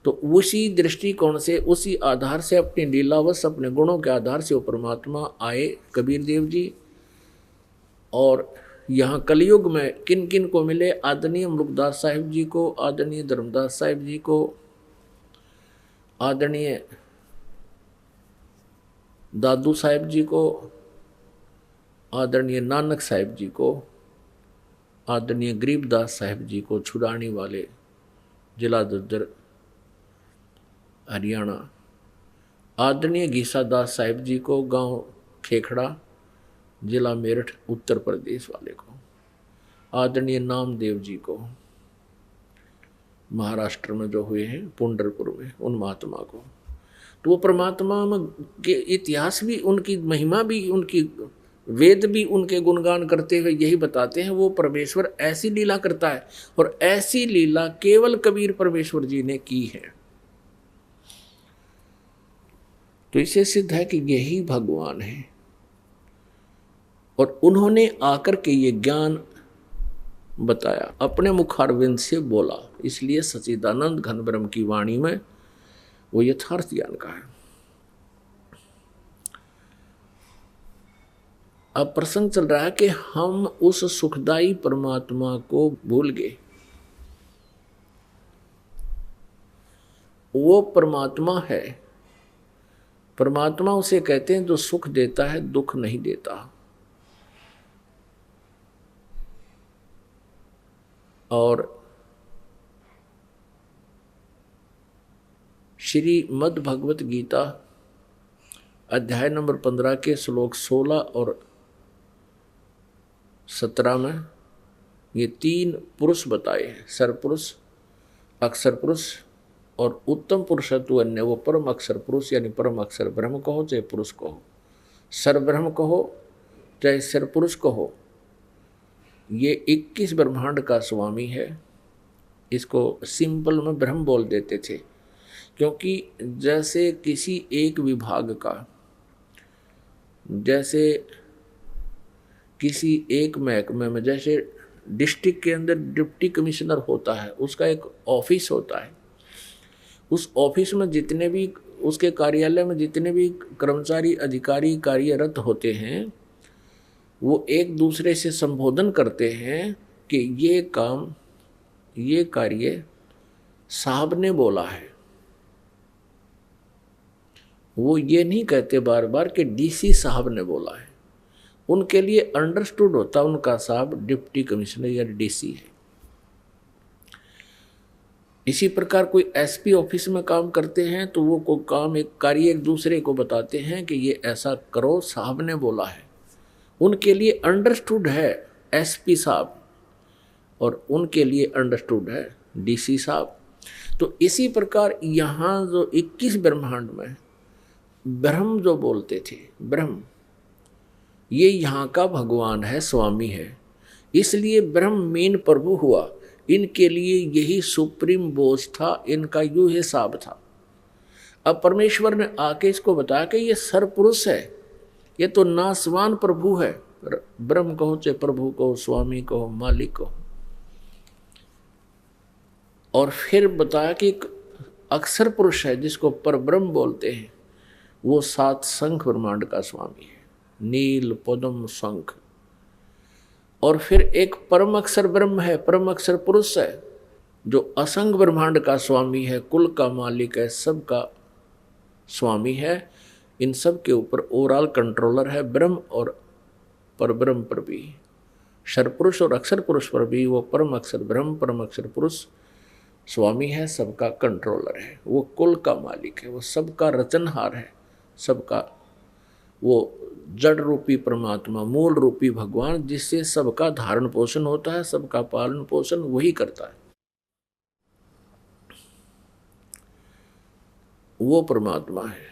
तो उसी दृष्टिकोण से, उसी आधार से, अपनी लीलावश, अपने गुणों के आधार से वो परमात्मा आए कबीर देव जी। और यहाँ कलयुग में किन किन को मिले? आदरणीय मुलुकदास साहिब जी को, आदरणीय धर्मदास साहिब जी को, आदरणीय दादू साहिब जी को, आदरणीय नानक साहिब जी को, आदरणीय गरीबदास साहिब जी को, छुड़ानी वाले, जिला दद्दर हरियाणा, आदरणीय घीसादास साहिब जी को, गांव खेखड़ा, जिला मेरठ उत्तर प्रदेश वाले को, आदरणीय नामदेव जी को, महाराष्ट्र में जो हुए हैं पुंडरपुर में, उन महात्मा को। तो वो परमात्मा में के इतिहास भी, उनकी महिमा भी, उनकी वेद भी उनके गुणगान करते हुए यही बताते हैं, वो परमेश्वर ऐसी लीला करता है, और ऐसी लीला केवल कबीर परमेश्वर जी ने की है। तो इससे सिद्ध है कि यही भगवान है, और उन्होंने आकर के ये ज्ञान बताया, अपने मुखारविंद से बोला। इसलिए सच्चिदानंद घन ब्रह्म की वाणी में वो यथार्थ ज्ञान का है। अब प्रसंग चल रहा है कि हम उस सुखदाई परमात्मा को भूल गए। वो परमात्मा है, परमात्मा उसे कहते हैं जो सुख देता है, दुख नहीं देता। और श्री मद् भगवत गीता अध्याय नंबर 15 के श्लोक 16 और 17 में ये 3 पुरुष बताए हैं, सरपुरुष, अक्षर पुरुष और उत्तम पुरुषत्व अन्य। वो परम अक्षर पुरुष यानी परम अक्षर ब्रह्म कहो चाहे पुरुष कहो, सरब्रह्म कहो चाहे सरपुरुष कहो, ये 21 ब्रह्मांड का स्वामी है। इसको सिंपल में ब्रह्म बोल देते थे, क्योंकि जैसे किसी एक विभाग का, जैसे किसी एक महकमे में, जैसे डिस्ट्रिक्ट के अंदर डिप्टी कमिश्नर होता है, उसका एक ऑफिस होता है। उस ऑफिस में जितने भी, उसके कार्यालय में जितने भी कर्मचारी अधिकारी कार्यरत होते हैं, वो एक दूसरे से संबोधन करते हैं कि ये काम, ये कार्य साहब ने बोला है। वो ये नहीं कहते बार बार कि डीसी साहब ने बोला है। उनके लिए अंडरस्टूड होता उनका साहब डिप्टी कमिश्नर या डीसी है। इसी प्रकार कोई एसपी ऑफिस में काम करते हैं तो वो को काम, एक कार्य एक दूसरे को बताते हैं कि ये ऐसा करो, साहब ने बोला है। उनके लिए अंडरस्टूड है एसपी साहब और उनके लिए अंडरस्टूड है डीसी साहब। तो इसी प्रकार यहाँ जो 21 ब्रह्मांड में ब्रह्म जो बोलते थे, ब्रह्म ये यहाँ का भगवान है, स्वामी है, इसलिए ब्रह्म मेन प्रभु हुआ। इनके लिए यही सुप्रीम बोझ था, इनका यू हिसाब था। अब परमेश्वर ने आके इसको बताया कि ये सरपुरुष है, ये तो नासवान प्रभु है। ब्रह्म कहो चाहे प्रभु कहो, स्वामी कहो, मालिक कहो। और फिर बताया कि एक अक्षर पुरुष है जिसको परब्रह्म बोलते हैं, वो 7 शंख ब्रह्मांड का स्वामी है, नील पद्म शंख। और फिर एक परम अक्षर ब्रह्म है, परम अक्षर पुरुष है, जो असंग ब्रह्मांड का स्वामी है, कुल का मालिक है, सबका स्वामी है। इन सब के ऊपर ओवरऑल कंट्रोलर है ब्रह्म और परब्रह्म पर भी, शरपुरुष और अक्षर पुरुष पर भी वो परम अक्षर ब्रह्म, परम अक्षर पुरुष स्वामी है, सबका कंट्रोलर है। वो कुल का मालिक है, वो सबका रचनहार है, सबका वो जड़ रूपी परमात्मा, मूल रूपी भगवान, जिससे सबका धारण पोषण होता है, सबका पालन पोषण वही करता है, वो परमात्मा है।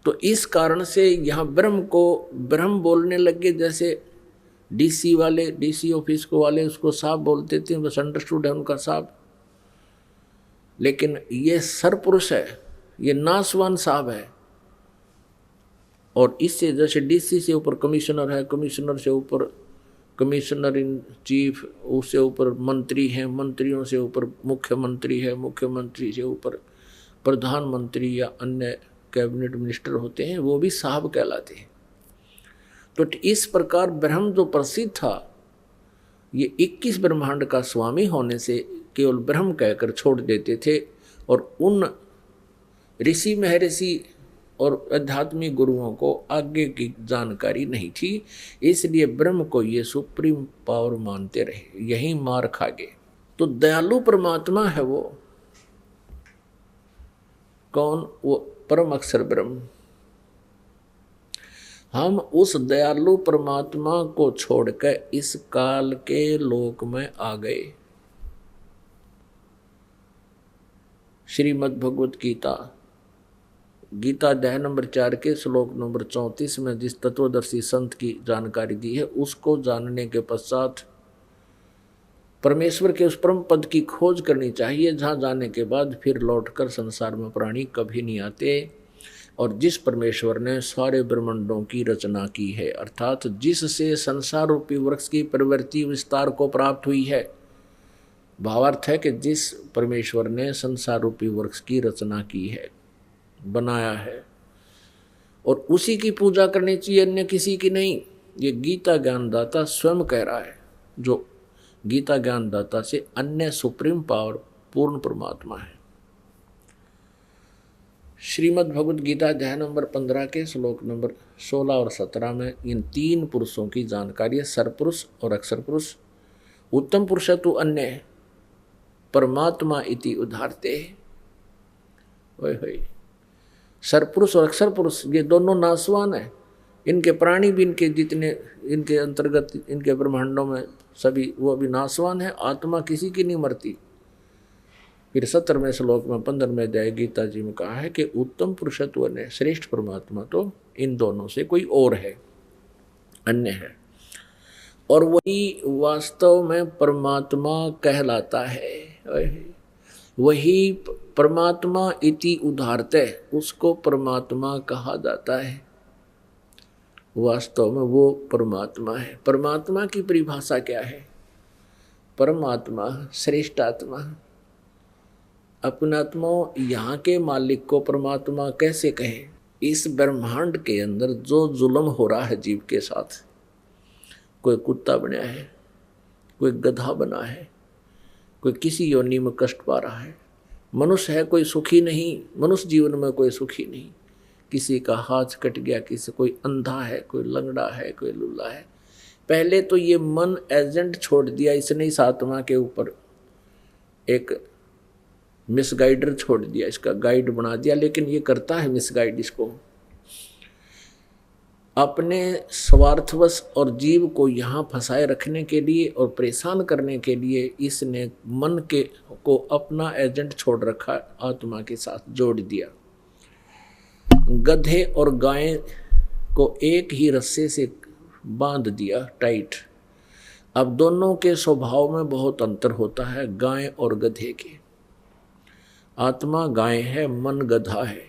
तो इस कारण से यहाँ ब्रह्म को ब्रह्म बोलने लगे। जैसे डीसी वाले, डीसी ऑफिस को वाले उसको साहब बोलते थे, बस अंडरस्टूड है उनका साहब। लेकिन ये सरपुरुष है, ये नासवान साहब है। और इससे जैसे डीसी से ऊपर कमिश्नर है, कमिश्नर से ऊपर कमिश्नर इन चीफ, उससे ऊपर मंत्री हैं, मंत्रियों से ऊपर मुख्यमंत्री है, मुख्यमंत्री से ऊपर प्रधानमंत्री या अन्य कैबिनेट मिनिस्टर होते हैं, वो भी साहब कहलाते हैं। तो इस प्रकार ब्रह्म जो प्रसिद्ध था, ये 21 ब्रह्मांड का स्वामी होने से केवल ब्रह्म कहकर छोड़ देते थे। और उन ऋषि महर्षि और आध्यात्मिक गुरुओं को आगे की जानकारी नहीं थी, इसलिए ब्रह्म को ये सुप्रीम पावर मानते रहे, यही मार खा गए। तो दयालु परमात्मा है वो कौन? वो परम अक्षर ब्रह्म। हम उस दयालु परमात्मा को छोड़कर इस काल के लोक में आ गए। श्रीमद् भगवत गीता, गीता अध्याय नंबर 4 के श्लोक नंबर 34 में जिस तत्वदर्शी संत की जानकारी दी है, उसको जानने के पश्चात परमेश्वर के उस परम पद की खोज करनी चाहिए, जहाँ जाने के बाद फिर लौटकर संसार में प्राणी कभी नहीं आते। और जिस परमेश्वर ने सारे ब्रह्मांडों की रचना की है, अर्थात जिससे संसार रूपी वृक्ष की प्रवृत्ति विस्तार को प्राप्त हुई है, भावार्थ है कि जिस परमेश्वर ने संसार रूपी वृक्ष की रचना की है, बनाया है, और उसी की पूजा करनी चाहिए, अन्य किसी की नहीं। ये गीता ज्ञानदाता स्वयं कह रहा है, जो गीता ज्ञानदाता से अन्य सुप्रीम पावर पूर्ण परमात्मा है। श्रीमद् भगवत गीता अध्याय नंबर 15 के श्लोक नंबर 16 और 17 में इन 3 पुरुषों की जानकारी है, सरपुरुष और अक्षर पुरुष। उत्तम पुरुष तो अन्य परमात्मा इति उदाहरते। सरपुरुष और अक्षर पुरुष ये दोनों नासवान है। इनके प्राणी भी, इनके जितने इनके अंतर्गत इनके ब्रह्मांडों में सभी, वो भी नासवान है। आत्मा किसी की नहीं मरती। फिर 17वें श्लोक में 15वें अध्याय गीता जी में कहा है कि उत्तम पुरुषत्व ने श्रेष्ठ परमात्मा तो इन दोनों से कोई और है, अन्य है, और वही वास्तव में परमात्मा कहलाता है। वही परमात्मा इति उदाहरते, उसको परमात्मा कहा जाता है। वास्तव में वो परमात्मा है। परमात्मा की परिभाषा क्या है? परमात्मा श्रेष्ठ आत्मा। अपनात्मा यहाँ के मालिक को परमात्मा कैसे कहे? इस ब्रह्मांड के अंदर जो जुल्म हो रहा है जीव के साथ, कोई कुत्ता बना है, कोई गधा बना है, कोई किसी योनि में कष्ट पा रहा है, मनुष्य है कोई सुखी नहीं, मनुष्य जीवन में कोई सुखी नहीं, किसी का हाथ कट गया, किसी कोई अंधा है, कोई लंगड़ा है, कोई लूला है। पहले तो ये मन एजेंट छोड़ दिया इसने, इस आत्मा के ऊपर एक मिसगाइडर छोड़ दिया, इसका गाइड बना दिया, लेकिन ये करता है मिसगाइड इसको अपने स्वार्थवश और जीव को यहाँ फंसाए रखने के लिए और परेशान करने के लिए। इसने मन के को अपना एजेंट छोड़ रखा, आत्मा के साथ जोड़ दिया। गधे और गाय को एक ही रस्से से बांध दिया टाइट। अब दोनों के स्वभाव में बहुत अंतर होता है, गाय और गधे के। आत्मा गाय है, मन गधा है।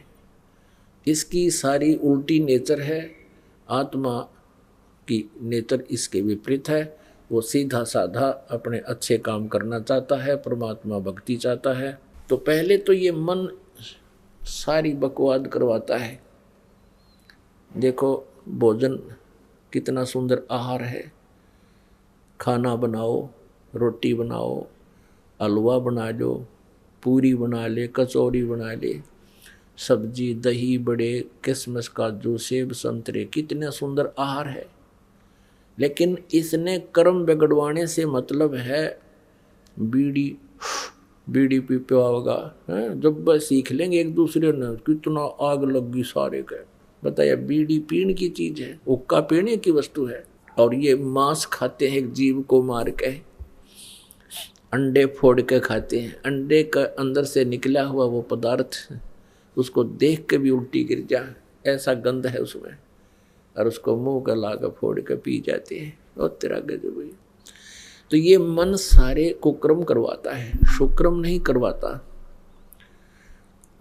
इसकी सारी उल्टी नेचर है, आत्मा की नेचर इसके विपरीत है। वो सीधा साधा अपने अच्छे काम करना चाहता है, परमात्मा भक्ति चाहता है। तो पहले तो ये मन सारी बकवाद करवाता है। देखो भोजन कितना सुंदर आहार है, खाना बनाओ, रोटी बनाओ, हलवा बना लो, पूरी बना ले, कचौरी बना ले, सब्जी, दही, बड़े, किशमिश, काजू, सेब, संतरे, कितने सुंदर आहार है। लेकिन इसने कर्म बिगड़वाने से मतलब है बीड़ी पी होगा। जब बस सीख लेंगे एक दूसरे ने, कितना आग लगी सारे का। बताया बीड़ी पीने की चीज है, हुक्का पीने की वस्तु है। और ये मांस खाते हैं, एक जीव को मार के, अंडे फोड़ के खाते हैं। अंडे का अंदर से निकला हुआ वो पदार्थ, उसको देख के भी उल्टी गिर जा, ऐसा गंध है उसमें, और उसको मुंह का लाकर फोड़ के पी जाते हैं। और तेरा गजब है। तो ये मन सारे कुकर्म करवाता है, शुक्रम नहीं करवाता।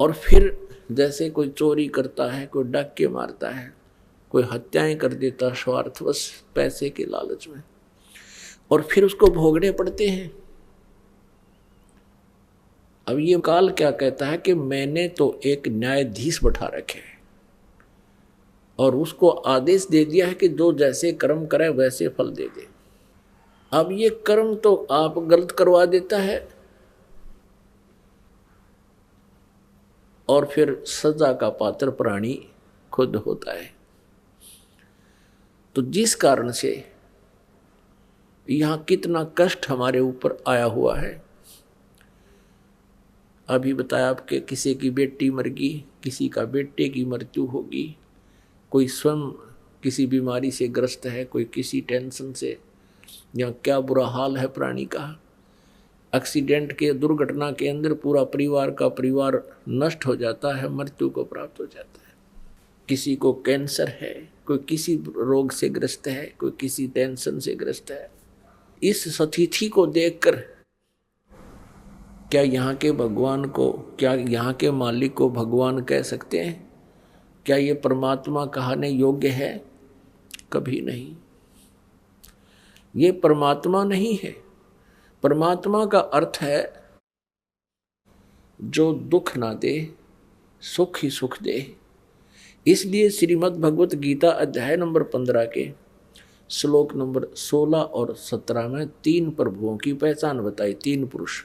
और फिर जैसे कोई चोरी करता है, कोई डाके मारता है, कोई हत्याएं कर देता स्वार्थवश पैसे के लालच में, और फिर उसको भोगने पड़ते हैं। अब ये काल क्या कहता है कि मैंने तो एक न्यायाधीश बैठा रखे हैं और उसको आदेश दे दिया है कि जो जैसे कर्म करे वैसे फल दे दे। अब ये कर्म तो आप गलत करवा देता है और फिर सजा का पात्र प्राणी खुद होता है। तो जिस कारण से यहाँ कितना कष्ट हमारे ऊपर आया हुआ है। अभी बताया आपके, किसी की बेटी मर गई, किसी का बेटे की मृत्यु होगी, कोई स्वयं किसी बीमारी से ग्रस्त है, कोई किसी टेंशन से, या क्या बुरा हाल है प्राणी का। एक्सीडेंट के, दुर्घटना के अंदर पूरा परिवार का परिवार नष्ट हो जाता है, मृत्यु को प्राप्त हो जाता है। किसी को कैंसर है, कोई किसी रोग से ग्रस्त है, कोई किसी टेंशन से ग्रस्त है। इस स्थिति को देखकर क्या यहाँ के भगवान को, क्या यहाँ के मालिक को भगवान कह सकते हैं? क्या ये परमात्मा कहने योग्य है? कभी नहीं। ये परमात्मा नहीं है। परमात्मा का अर्थ है जो दुख ना दे, सुख ही सुख दे। इसलिए श्रीमद् भगवत गीता अध्याय नंबर 15 के श्लोक नंबर 16 और 17 में 3 प्रभुओं की पहचान बताई। 3 पुरुष,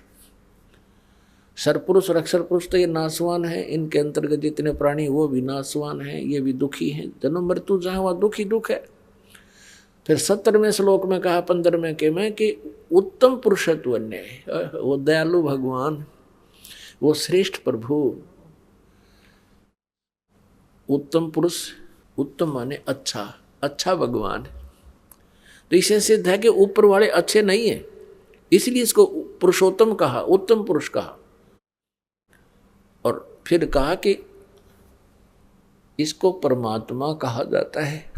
सरपुरुष और अक्षर पुरुष तो ये नासवान है, इनके अंतर्गत जितने प्राणी वो भी नासवान हैं, ये भी दुखी हैं। जन्म मृत्यु जहाँ वहाँ दुख ही दुख है। फिर 17वें श्लोक में कहा 15वें के में कि उत्तम पुरुषत्व ने, वो दयालु भगवान, वो श्रेष्ठ प्रभु, उत्तम पुरुष, उत्तम माने अच्छा, अच्छा भगवान। तो इसे सिद्ध है कि ऊपर वाले अच्छे नहीं है, इसलिए इसको पुरुषोत्तम कहा, उत्तम पुरुष कहा। फिर कहा कि इसको परमात्मा कहा जाता है,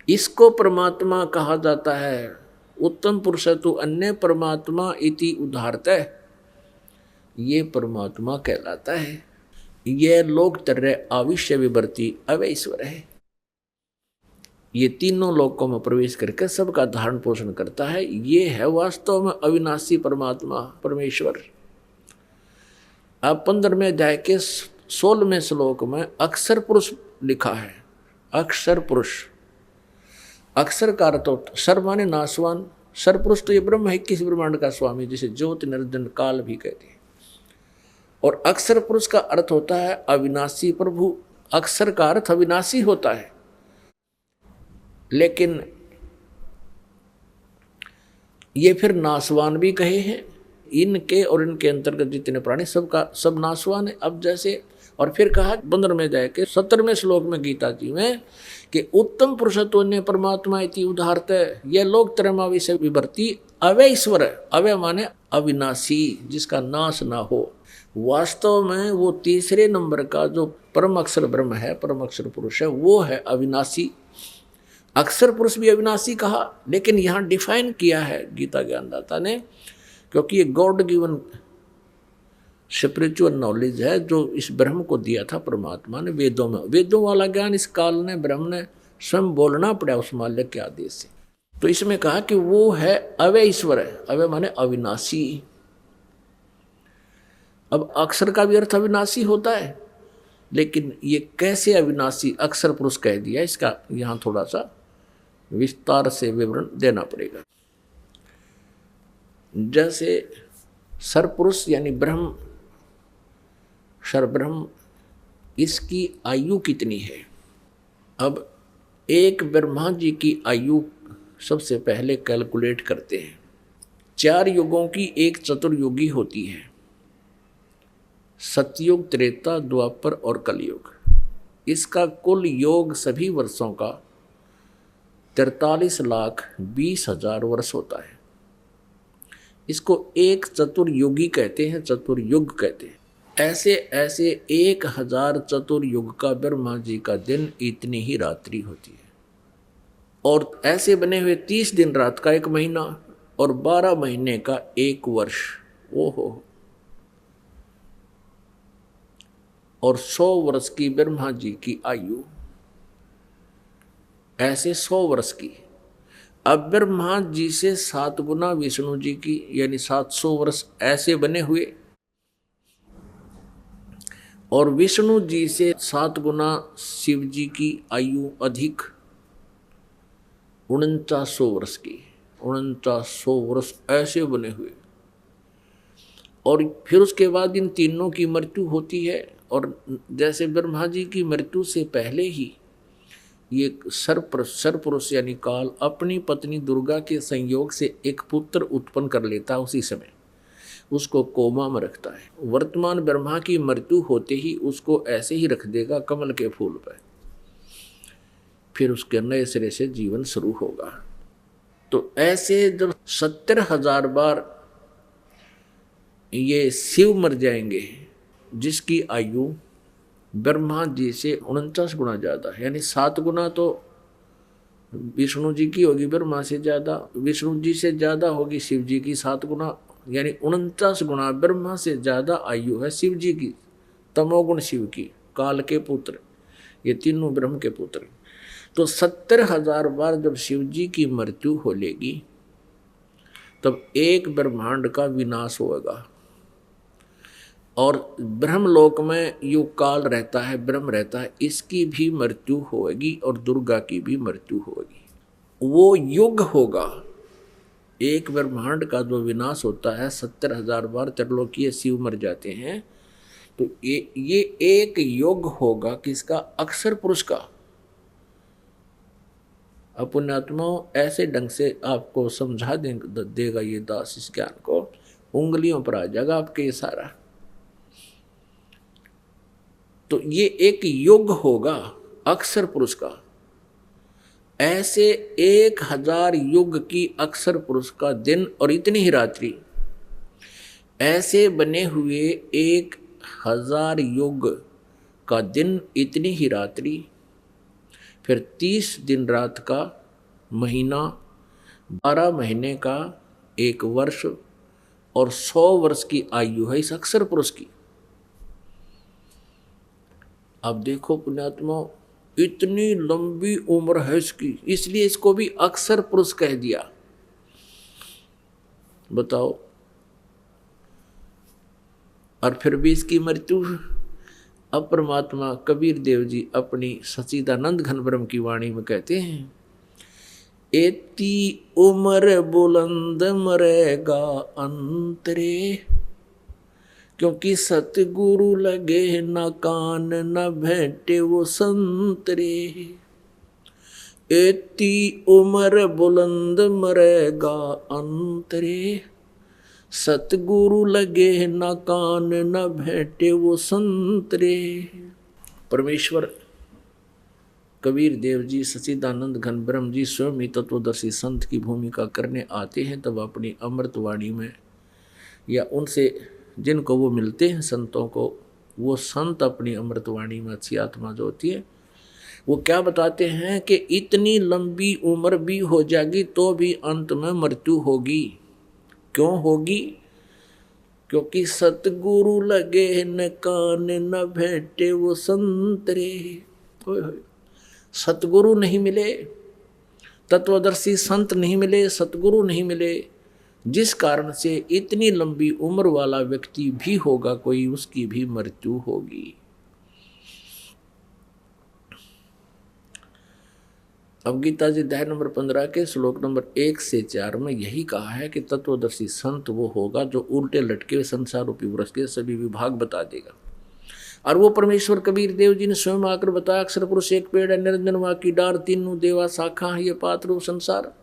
इसको परमात्मा कहा जाता है। उत्तम पुरुष तो अन्य परमात्मा इति उदाहरतः, ये परमात्मा कहलाता है। यह लोक तरह आविश्य विवर्ती अवय ईश्वर है। ये तीनों लोकों में प्रवेश करके सबका धारण पोषण करता है। ये है वास्तव में अविनाशी परमात्मा परमेश्वर। अब 15वें अध्याय के 16वें श्लोक में अक्षर पुरुष लिखा है। अक्षर पुरुष, अक्षर का अर्थ होता सर माने नाशवान। सर पुरुष तो ये ब्रह्म है, किस ब्रह्मांड का स्वामी, जिसे ज्योति निरंजन काल भी कहते हैं। और अक्षर पुरुष का अर्थ होता है अविनाशी प्रभु। अक्षर का अर्थ अविनाशी होता है, लेकिन ये फिर नाशवान भी कहे हैं। इनके और इनके अंतर्गत जितने प्राणी सबका सब नाशवान है। अब जैसे और फिर कहा 15वें अध्याय के 17वें श्लोक में गीता जी में कि उत्तम पुरुषत्व परमात्मा इति उदाहरतः, यह लोक त्रयमा विषय विवर्ती अवय ईश्वर। अवय माने अविनाशी, जिसका नाश ना हो। वास्तव में वो तीसरे नंबर का जो परम अक्षर ब्रह्म है, परम अक्षर पुरुष है, वो है अविनाशी। अक्षर पुरुष भी अविनाशी कहा, लेकिन यहाँ डिफाइन किया है गीता ज्ञानदाता ने, क्योंकि ये गॉड गिवन स्पिरिचुअल नॉलेज है जो इस ब्रह्म को दिया था परमात्मा ने वेदों में। वेदों वाला ज्ञान इस काल ने ब्रह्म ने स्वयं बोलना पड़ा उस माल्य के आदेश से। तो इसमें कहा कि वो है अवय ईश्वर है। अवय माने अविनाशी। अब अक्षर का भी अर्थ अविनाशी होता है, लेकिन ये कैसे अविनाशी अक्षर पुरुष कह दिया, इसका यहाँ थोड़ा सा विस्तार से विवरण देना पड़ेगा। जैसे सरपुरुष यानी ब्रह्म, सरब्रह्म, इसकी आयु कितनी है। अब एक ब्रह्मा जी की आयु सबसे पहले कैलकुलेट करते हैं। 4 युगों की एक चतुर्युगी होती है, सतयुग, त्रेता, द्वापर और कलयुग। इसका कुल योग सभी वर्षों का 43,20,000 वर्ष होता है। इसको एक चतुर्युगी कहते हैं, चतुर्युग कहते हैं। ऐसे ऐसे 1000 चतुर्युग का ब्रह्मा जी का दिन इतनी ही रात्रि होती है। और ऐसे बने हुए 30 दिन रात का 1 महीना और 12 महीने का 1 वर्ष। ओहो। और 100 वर्ष की ब्रह्मा जी की आयु, ऐसे 100 वर्ष की। अब ब्रह्मा जी से 7 गुना विष्णु जी की यानी 700 वर्ष ऐसे बने हुए, और विष्णु जी से 7 गुना शिव जी की आयु अधिक 4900 वर्ष की। 4900 वर्ष ऐसे बने हुए। और फिर उसके बाद इन तीनों की मृत्यु होती है। और जैसे ब्रह्मा जी की मृत्यु से पहले ही ये सरपुरुष यानी काल अपनी पत्नी दुर्गा के संयोग से एक पुत्र उत्पन्न कर लेता है। उसी समय उसको कोमा में रखता है। वर्तमान ब्रह्मा की मृत्यु होते ही उसको ऐसे ही रख देगा कमल के फूल पर। फिर उसके नए सिरे से जीवन शुरू होगा। तो ऐसे जब 70,000 बार ये शिव मर जाएंगे, जिसकी आयु ब्रह्मा जी से 49 गुना ज़्यादा है, यानी 7 गुना तो विष्णु जी की होगी ब्रह्मा से ज़्यादा, विष्णु जी से ज़्यादा होगी शिव जी की 7 गुना, यानी 49 गुना ब्रह्मा से ज़्यादा आयु है शिव जी की। तमोगुण शिव की, काल के पुत्र, ये तीनों ब्रह्म के पुत्र। तो 70,000 बार जब शिव जी की मृत्यु हो लेगी, तब एक ब्रह्मांड का विनाश होगा। और ब्रह्मलोक में युग काल रहता है, ब्रह्म रहता है, इसकी भी मृत्यु होगी और दुर्गा की भी मृत्यु होगी। वो युग होगा। एक ब्रह्मांड का जो विनाश होता है, 70,000 बार त्रिलोकीय शिव मर जाते हैं, तो ये एक युग होगा किसका? अक्षर पुरुष का। पुण्यात्मा ऐसे ढंग से आपको समझा देगा ये दास इस ज्ञान को, उंगलियों पर आ जाएगा आपके ये सारा। तो ये एक युग होगा अक्षर पुरुष का। ऐसे 1000 युग की अक्षर पुरुष का दिन और इतनी ही रात्रि, ऐसे बने हुए 1000 युग का दिन इतनी ही रात्रि, फिर 30 दिन रात का महीना, 12 महीने का 1 वर्ष और 100 वर्ष की आयु है इस अक्षर पुरुष की। अब देखो पुण्यात्मा, इतनी लंबी उम्र है इसकी, इसलिए इसको भी अक्षर पुरुष कह दिया। बताओ, और फिर भी इसकी मृत्यु। अब परमात्मा कबीर देव जी अपनी सच्चिदानंद घन ब्रह्म की वाणी में कहते हैं, एती उम्र बुलंद मरेगा अंतरे, क्योंकि सतगुरु लगे न कान न भेंटे वो संतरे। एती उम्र बुलंद मरेगा अंतरे, सतगुरु लगे न कान न भेंटे वो संतरे। परमेश्वर कबीर देव जी, सच्चिदानंद घन ब्रह्म जी स्वयं ही तत्वदर्शी संत की भूमिका करने आते हैं, तब अपनी अमृतवाणी में या उनसे जिनको वो मिलते हैं संतों को, वो संत अपनी अमृतवाणी में अच्छी आत्मा जो होती है वो क्या बताते हैं कि इतनी लंबी उम्र भी हो जाएगी तो भी अंत में मृत्यु होगी। क्यों होगी? क्योंकि सतगुरु लगे न कान न भेंटे वो संतरे। सतगुरु नहीं मिले, तत्वदर्शी संत नहीं मिले, सतगुरु नहीं मिले, जिस कारण से इतनी लंबी उम्र वाला व्यक्ति भी होगा कोई, उसकी भी मृत्यु होगी। अब गीता जी अध्याय नंबर 15 के श्लोक नंबर 1 से 4 में यही कहा है कि तत्वदर्शी संत वो होगा जो उल्टे लटके संसार रूपी वृक्ष के सभी विभाग बता देगा। और वो परमेश्वर कबीर देव जी ने स्वयं आकर बताया, अक्षर पुरुष एक पेड़ है, निरंजन वा की डार, तीनों देवा शाखा है, ये पात्र संसार।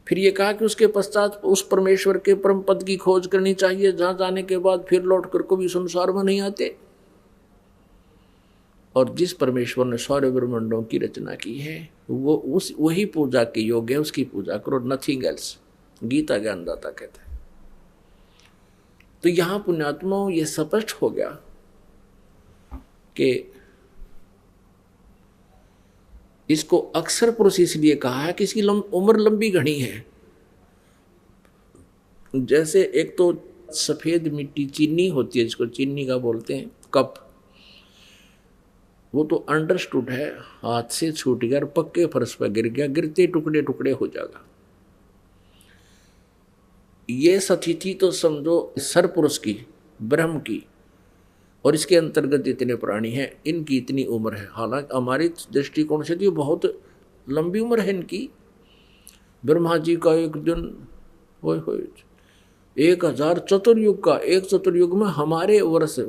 फिर ये कहा कि उसके पश्चात उस परमेश्वर के परम पद की खोज करनी चाहिए, जहां जाने के बाद फिर लौट कर कभी संसार में नहीं आते। और जिस परमेश्वर ने सारे ब्रह्मांडों की रचना की है वो वही पूजा के योग्य है, उसकी पूजा करो, नथिंग एल्स। गीता ज्ञानदाता कहता है। तो यहां पुण्यात्माओं ये स्पष्ट हो गया कि इसको अक्षर पुरुष इसलिए कहा है कि इसकी उम्र लंबी घनी है। जैसे एक तो सफेद मिट्टी चीनी होती है, जिसको चीनी का बोलते हैं, कप, वो तो अंडरस्टूड है, हाथ से छूट गया और पक्के फर्श पर गिर गया, गिरते टुकड़े टुकड़े हो जाएगा। ये स्थिति तो समझो सरपुरुष की, ब्रह्म की, और इसके अंतर्गत जितने प्राणी हैं इनकी इतनी उम्र है। हालांकि हमारी दृष्टिकोण से तो बहुत लंबी उम्र है इनकी। ब्रह्मा जी का एक दिन 1000 चतुर्युग का, एक चतुर्युग में हमारे वर्ष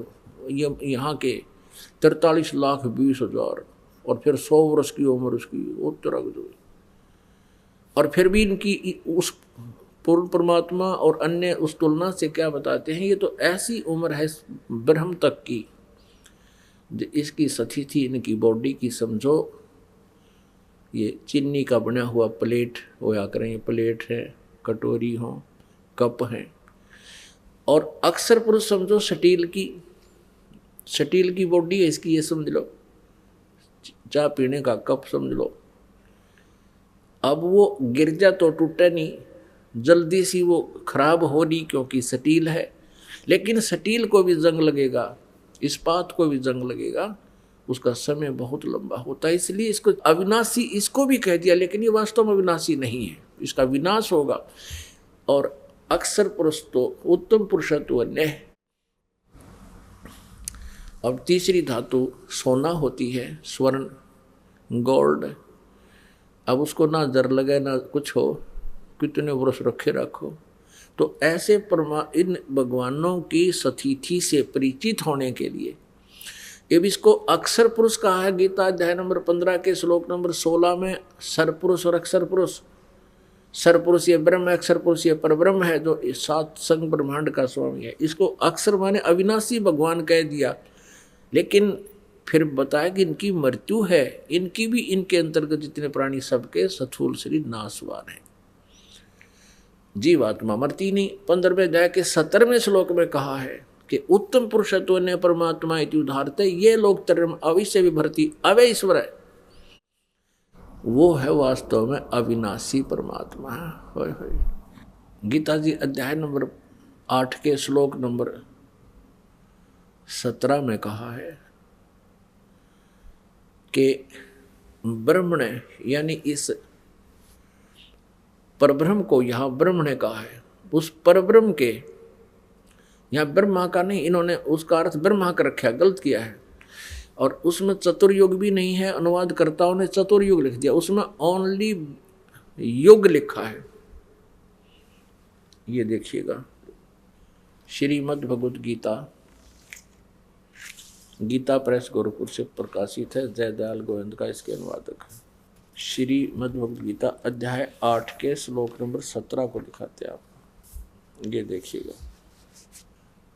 यहाँ के 43,20,000 और फिर 100 वर्ष की उम्र उसकी उत्तराग जो। और फिर भी इनकी उस पूर्ण परमात्मा और अन्य उस तुलना से क्या बताते हैं, ये तो ऐसी उम्र है ब्रह्म तक की, इसकी स्थिति इनकी बॉडी की समझो, ये चीनी का बना हुआ प्लेट होया करें, प्लेट है, कटोरी हो, कप है। और अक्सर पुरुष समझो स्टील की बॉडी है इसकी, ये समझ लो, चाय पीने का कप समझ लो। अब वो गिर जा तो टूटा नहीं, जल्दी सी वो खराब हो रही क्योंकि स्टील है, लेकिन स्टील को भी जंग लगेगा, इस्पात को भी जंग लगेगा, उसका समय बहुत लंबा होता है। इसलिए इसको अविनाशी इसको भी कह दिया, लेकिन ये वास्तव में अविनाशी नहीं है, इसका विनाश होगा। और अक्षर पुरुष तो उत्तम पुरुषत्व है। अब तीसरी धातु सोना होती है, स्वर्ण, गोल्ड। अब उसको ना जर लगे ना कुछ हो, कितने वर्ष रखे रखो। तो ऐसे इन भगवानों की स्थिति से परिचित होने के लिए अब इसको अक्षर पुरुष कहा है। गीता अध्याय नंबर 15 के श्लोक नंबर 16 में सरपुरुष और अक्षर पुरुष। सरपुरुष ये ब्रह्म है, अक्षर पुरुष ये परब्रह्म है, जो 7 संग ब्रह्मांड का स्वामी है। इसको अक्षर माने अविनाशी भगवान कह दिया, लेकिन फिर बताया कि इनकी मृत्यु है, इनकी भी, इनके अंतर्गत जितने प्राणी सबके स्थूल शरीर नाशवान है, जीवात्मा मरती नहीं। 15वें अध्याय के 17वें श्लोक में कहा है कि उत्तम पुरुषत्व ने परमात्मा इति उदाहरते ये लोग तरम अविश्य विभर्ति अवे ईश्वर है, वो है वास्तव में अविनाशी परमात्मा। होय होय। गीता जी अध्याय नंबर 8 के श्लोक नंबर 17 में कहा है कि ब्रह्म ने, यानी इस परब्रह्म को यहाँ ब्रह्म ने कहा है, उस परब्रह्म के, यहाँ ब्रह्मा का नहीं, इन्होंने उसका अर्थ ब्रह्मा का रखा, गलत किया है। और उसमें चतुर्युग भी नहीं है, अनुवादकर्ताओं ने चतुर्युग लिख दिया, उसमें ओनली युग लिखा है। ये देखिएगा, श्रीमद् भगवद गीता, गीता प्रेस गोरखपुर से प्रकाशित है, जयदयाल गोविंद का इसके अनुवादक है। श्रीमद् भगवद गीता अध्याय 8 के श्लोक नंबर 17 को दिखाते हैं आप। ये देखिएगा,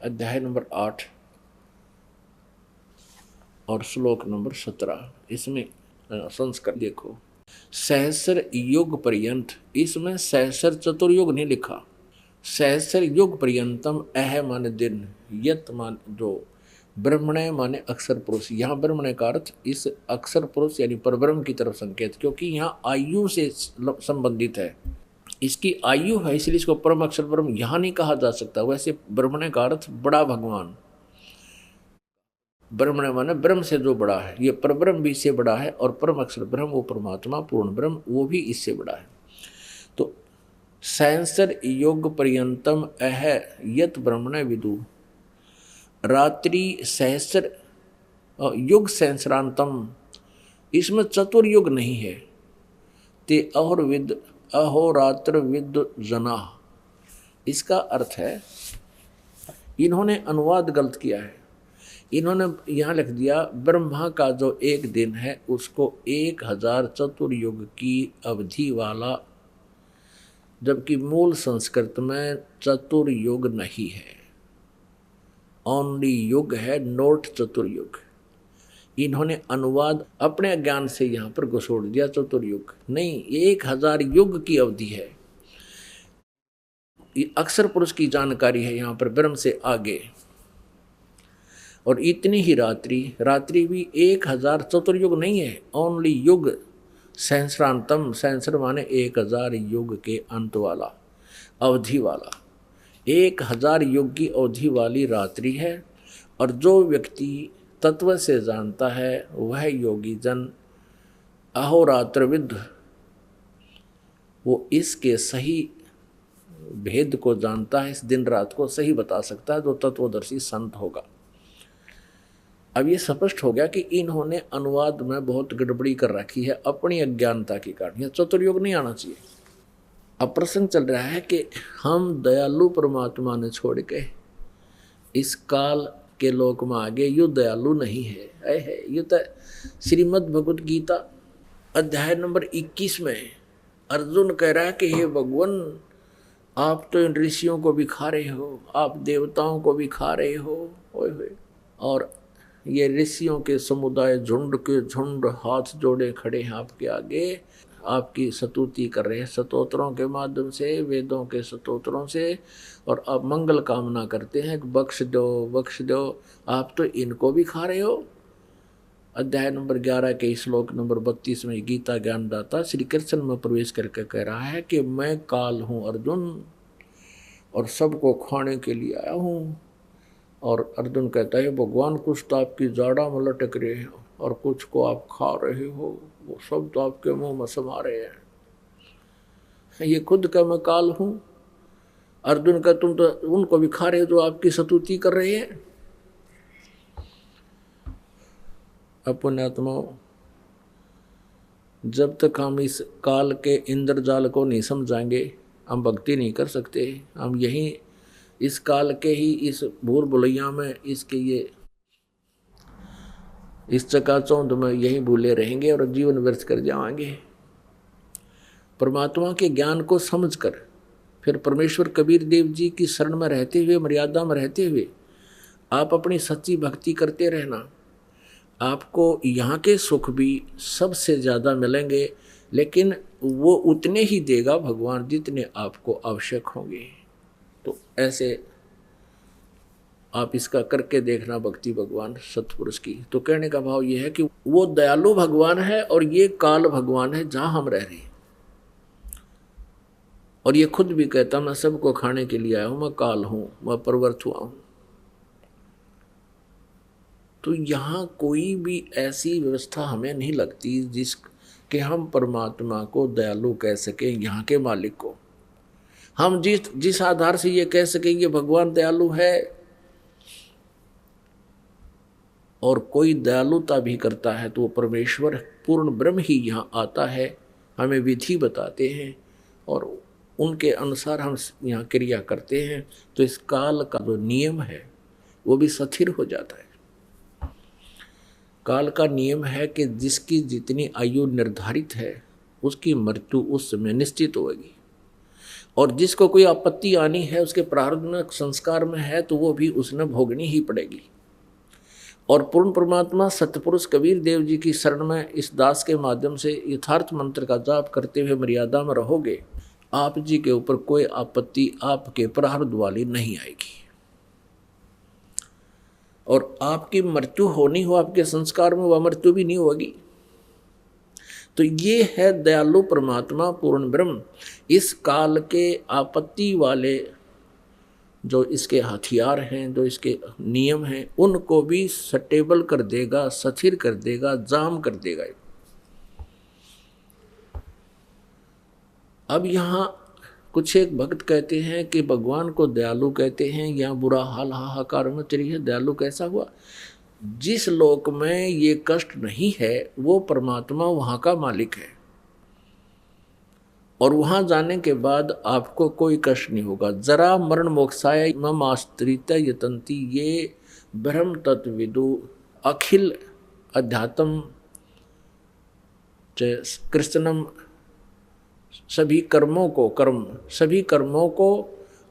अध्याय नंबर 8 और श्लोक नंबर 17, इसमें संस्कार देखो। सहस्र युग पर्यंत, इसमें सहस्र चतुर्युग नहीं लिखा, सहस्र युग पर्यंतम अह माने दिन, यत मान जो ब्रह्मणे माने अक्षर पुरुष। यहाँ ब्रह्मणे का अर्थ इस अक्षर पुरुष यानी परब्रह्म की तरफ संकेत, क्योंकि यहाँ आयु से संबंधित है, इसकी आयु है, इसलिए इसको परम अक्षर ब्रह्म यहाँ नहीं कहा जा सकता। वैसे ब्रह्मणे का अर्थ बड़ा भगवान, ब्रह्मणे माने ब्रह्म से जो बड़ा है, ये परब्रह्म भी इससे बड़ा है, और परम अक्षर ब्रह्म वो परमात्मा पूर्ण ब्रह्म वो भी इससे बड़ा है। तो सहस्र योग पर्यंतम अह यत ब्रह्मणे विदु, रात्रि सहस्र युग सहस्रांतम, इसमें चतुर्युग नहीं है। ते अहोर विद अहोरात्र विद जना, इसका अर्थ है, इन्होंने अनुवाद गलत किया है। इन्होंने यहाँ लिख दिया ब्रह्मा का जो एक दिन है उसको 1000 चतुर्युग की अवधि वाला, जबकि मूल संस्कृत में चतुर्युग नहीं है, ओनली युग है, नोट चतुर्युग। इन्होंने अनुवाद अपने ज्ञान से यहाँ पर घुसोड़ दिया, चतुर्युग नहीं, 1000 युग की अवधि है। अक्षर पुरुष की जानकारी है यहाँ पर ब्रह्म से आगे। और इतनी ही रात्रि भी 1000 चतुर्युग नहीं है, ओनली युग सहस्रांतम, सहस्र माने 1000 युग के अंत वाला, अवधि वाला, 1000 युग की अवधि वाली रात्रि है। और जो व्यक्ति तत्व से जानता है वह योगी जन अहोरात्रविद, वो इसके सही भेद को जानता है, इस दिन रात को सही बता सकता है, जो तत्वदर्शी संत होगा। अब ये स्पष्ट हो गया कि इन्होंने अनुवाद में बहुत गड़बड़ी कर रखी है अपनी अज्ञानता के कारण। यह चतुर्युग नहीं आना चाहिए। अब प्रश्न चल रहा है कि हम दयालु परमात्मा ने छोड़ के इस काल के लोक में आगे यू दयालु नहीं है। ये तो श्रीमद् भगवद गीता अध्याय नंबर 21 में अर्जुन कह रहा है कि हे भगवान, आप तो इन ऋषियों को भी खा रहे हो, आप देवताओं को भी खा रहे हो। और ये ऋषियों के समुदाय झुंड के झुंड हाथ जोड़े खड़े हैं आपके आगे, आपकी स्तुति कर रहे हैं स्तोत्रों के माध्यम से, वेदों के स्तोत्रों से, और आप मंगल कामना करते हैं, बख्श दो बख्श दो। आप तो इनको भी खा रहे हो। अध्याय नंबर 11 के श्लोक नंबर 32 में गीता ज्ञानदाता श्री कृष्ण में प्रवेश करके कह रहा है कि मैं काल हूँ अर्जुन, और सबको खाने के लिए आया हूँ। और अर्जुन कहता है भगवान, कुछ तो आपकी जाड़ा में लटक रहे हो और कुछ को आप खा रहे हो, वो सब तो आपके मुंह में समा रहे हैं। ये खुद का मैं काल हूँ। अर्जुन का तुम तो उनको भी खा रहे हो जो आपकी स्तुति कर रहे हैं। पुण्यात्मा, जब तक हम इस काल के इंद्रजाल को नहीं समझाएंगे हम भक्ति नहीं कर सकते। हम यहीं इस काल के ही इस भूल भुलैया में, इसके ये इस चकाचौंध में यहीं भूले रहेंगे और जीवन व्यर्थ कर जाएंगे। परमात्मा के ज्ञान को समझकर फिर परमेश्वर कबीर देव जी की शरण में रहते हुए, मर्यादा में रहते हुए आप अपनी सच्ची भक्ति करते रहना। आपको यहाँ के सुख भी सबसे ज़्यादा मिलेंगे, लेकिन वो उतने ही देगा भगवान जितने आपको आवश्यक होंगे। तो ऐसे आप इसका करके देखना भक्ति भगवान सतपुरुष की। तो कहने का भाव ये है कि वो दयालु भगवान है और ये काल भगवान है जहां हम रह रहे हैं। और ये खुद भी कहता मैं सबको खाने के लिए आया हूं, मैं काल हूं, मैं प्रवृत्त हुआ हूं। तो यहाँ कोई भी ऐसी व्यवस्था हमें नहीं लगती जिसके हम परमात्मा को दयालु कह सकें, यहाँ के मालिक को। हम जिस आधार से ये कह सकें ये भगवान दयालु है, और कोई दयालुता भी करता है तो वो परमेश्वर पूर्ण ब्रह्म ही यहाँ आता है, हमें विधि बताते हैं और उनके अनुसार हम यहाँ क्रिया करते हैं। तो इस काल का जो नियम है वो भी स्थिर हो जाता है। काल का नियम है कि जिसकी जितनी आयु निर्धारित है उसकी मृत्यु उस समय निश्चित होगी, और जिसको कोई आपत्ति आनी है उसके प्रारब्ध में संस्कार में है तो वो भी उसने भोगनी ही पड़ेगी। और पूर्ण परमात्मा सतपुरुष कबीर देव जी की शरण में इस दास के माध्यम से यथार्थ मंत्र का जाप करते हुए मर्यादा में रहोगे, आप जी के ऊपर कोई आपत्ति आपके प्रारब्ध वाली नहीं आएगी। और आपकी मृत्यु होनी हो आपके संस्कार में, वह मृत्यु भी नहीं होगी। तो ये है दयालु परमात्मा पूर्ण ब्रह्म। इस काल के आपत्ति वाले जो इसके हथियार हैं, जो इसके नियम हैं, उनको भी स्टेबल कर देगा, स्थिर कर देगा, जाम कर देगा। अब यहाँ कुछ एक भक्त कहते हैं कि भगवान को दयालु कहते हैं, या बुरा हाल हाहाकार में चली है, दयालु कैसा हुआ? जिस लोक में ये कष्ट नहीं है वो परमात्मा वहाँ का मालिक है, और वहाँ जाने के बाद आपको कोई कष्ट नहीं होगा। जरा मरण मोक्षाय मम आश्रित यतंती, ये ब्रह्म तत्विदु अखिल अध्यात्म कृष्णम, सभी कर्मों को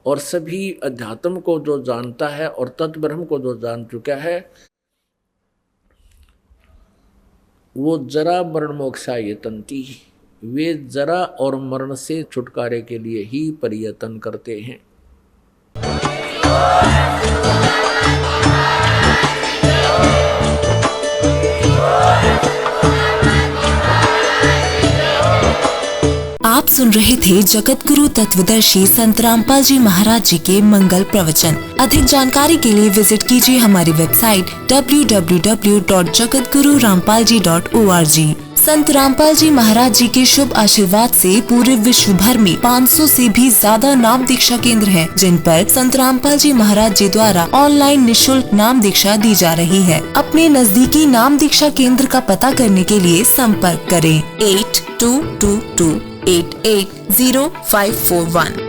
और सभी अध्यात्म को जो जानता है और तत्ब्रह्म को जो जान चुका है, वो जरा मरण मोक्षाय यतंती, वे जरा और मरण से छुटकारे के लिए ही प्रयत्न करते हैं। आप सुन रहे थे जगत गुरु तत्वदर्शी संत रामपाल जी महाराज जी के मंगल प्रवचन। अधिक जानकारी के लिए विजिट कीजिए हमारी वेबसाइट www.jagatgururampalji.org। संत रामपाल जी महाराज जी के शुभ आशीर्वाद से पूरे विश्व भर में 500 से भी ज्यादा नाम दीक्षा केंद्र हैं, जिन पर संत रामपाल जी महाराज जी द्वारा ऑनलाइन निःशुल्क नाम दीक्षा दी जा रही है। अपने नजदीकी नाम दीक्षा केंद्र का पता करने के लिए संपर्क करें 8222880541।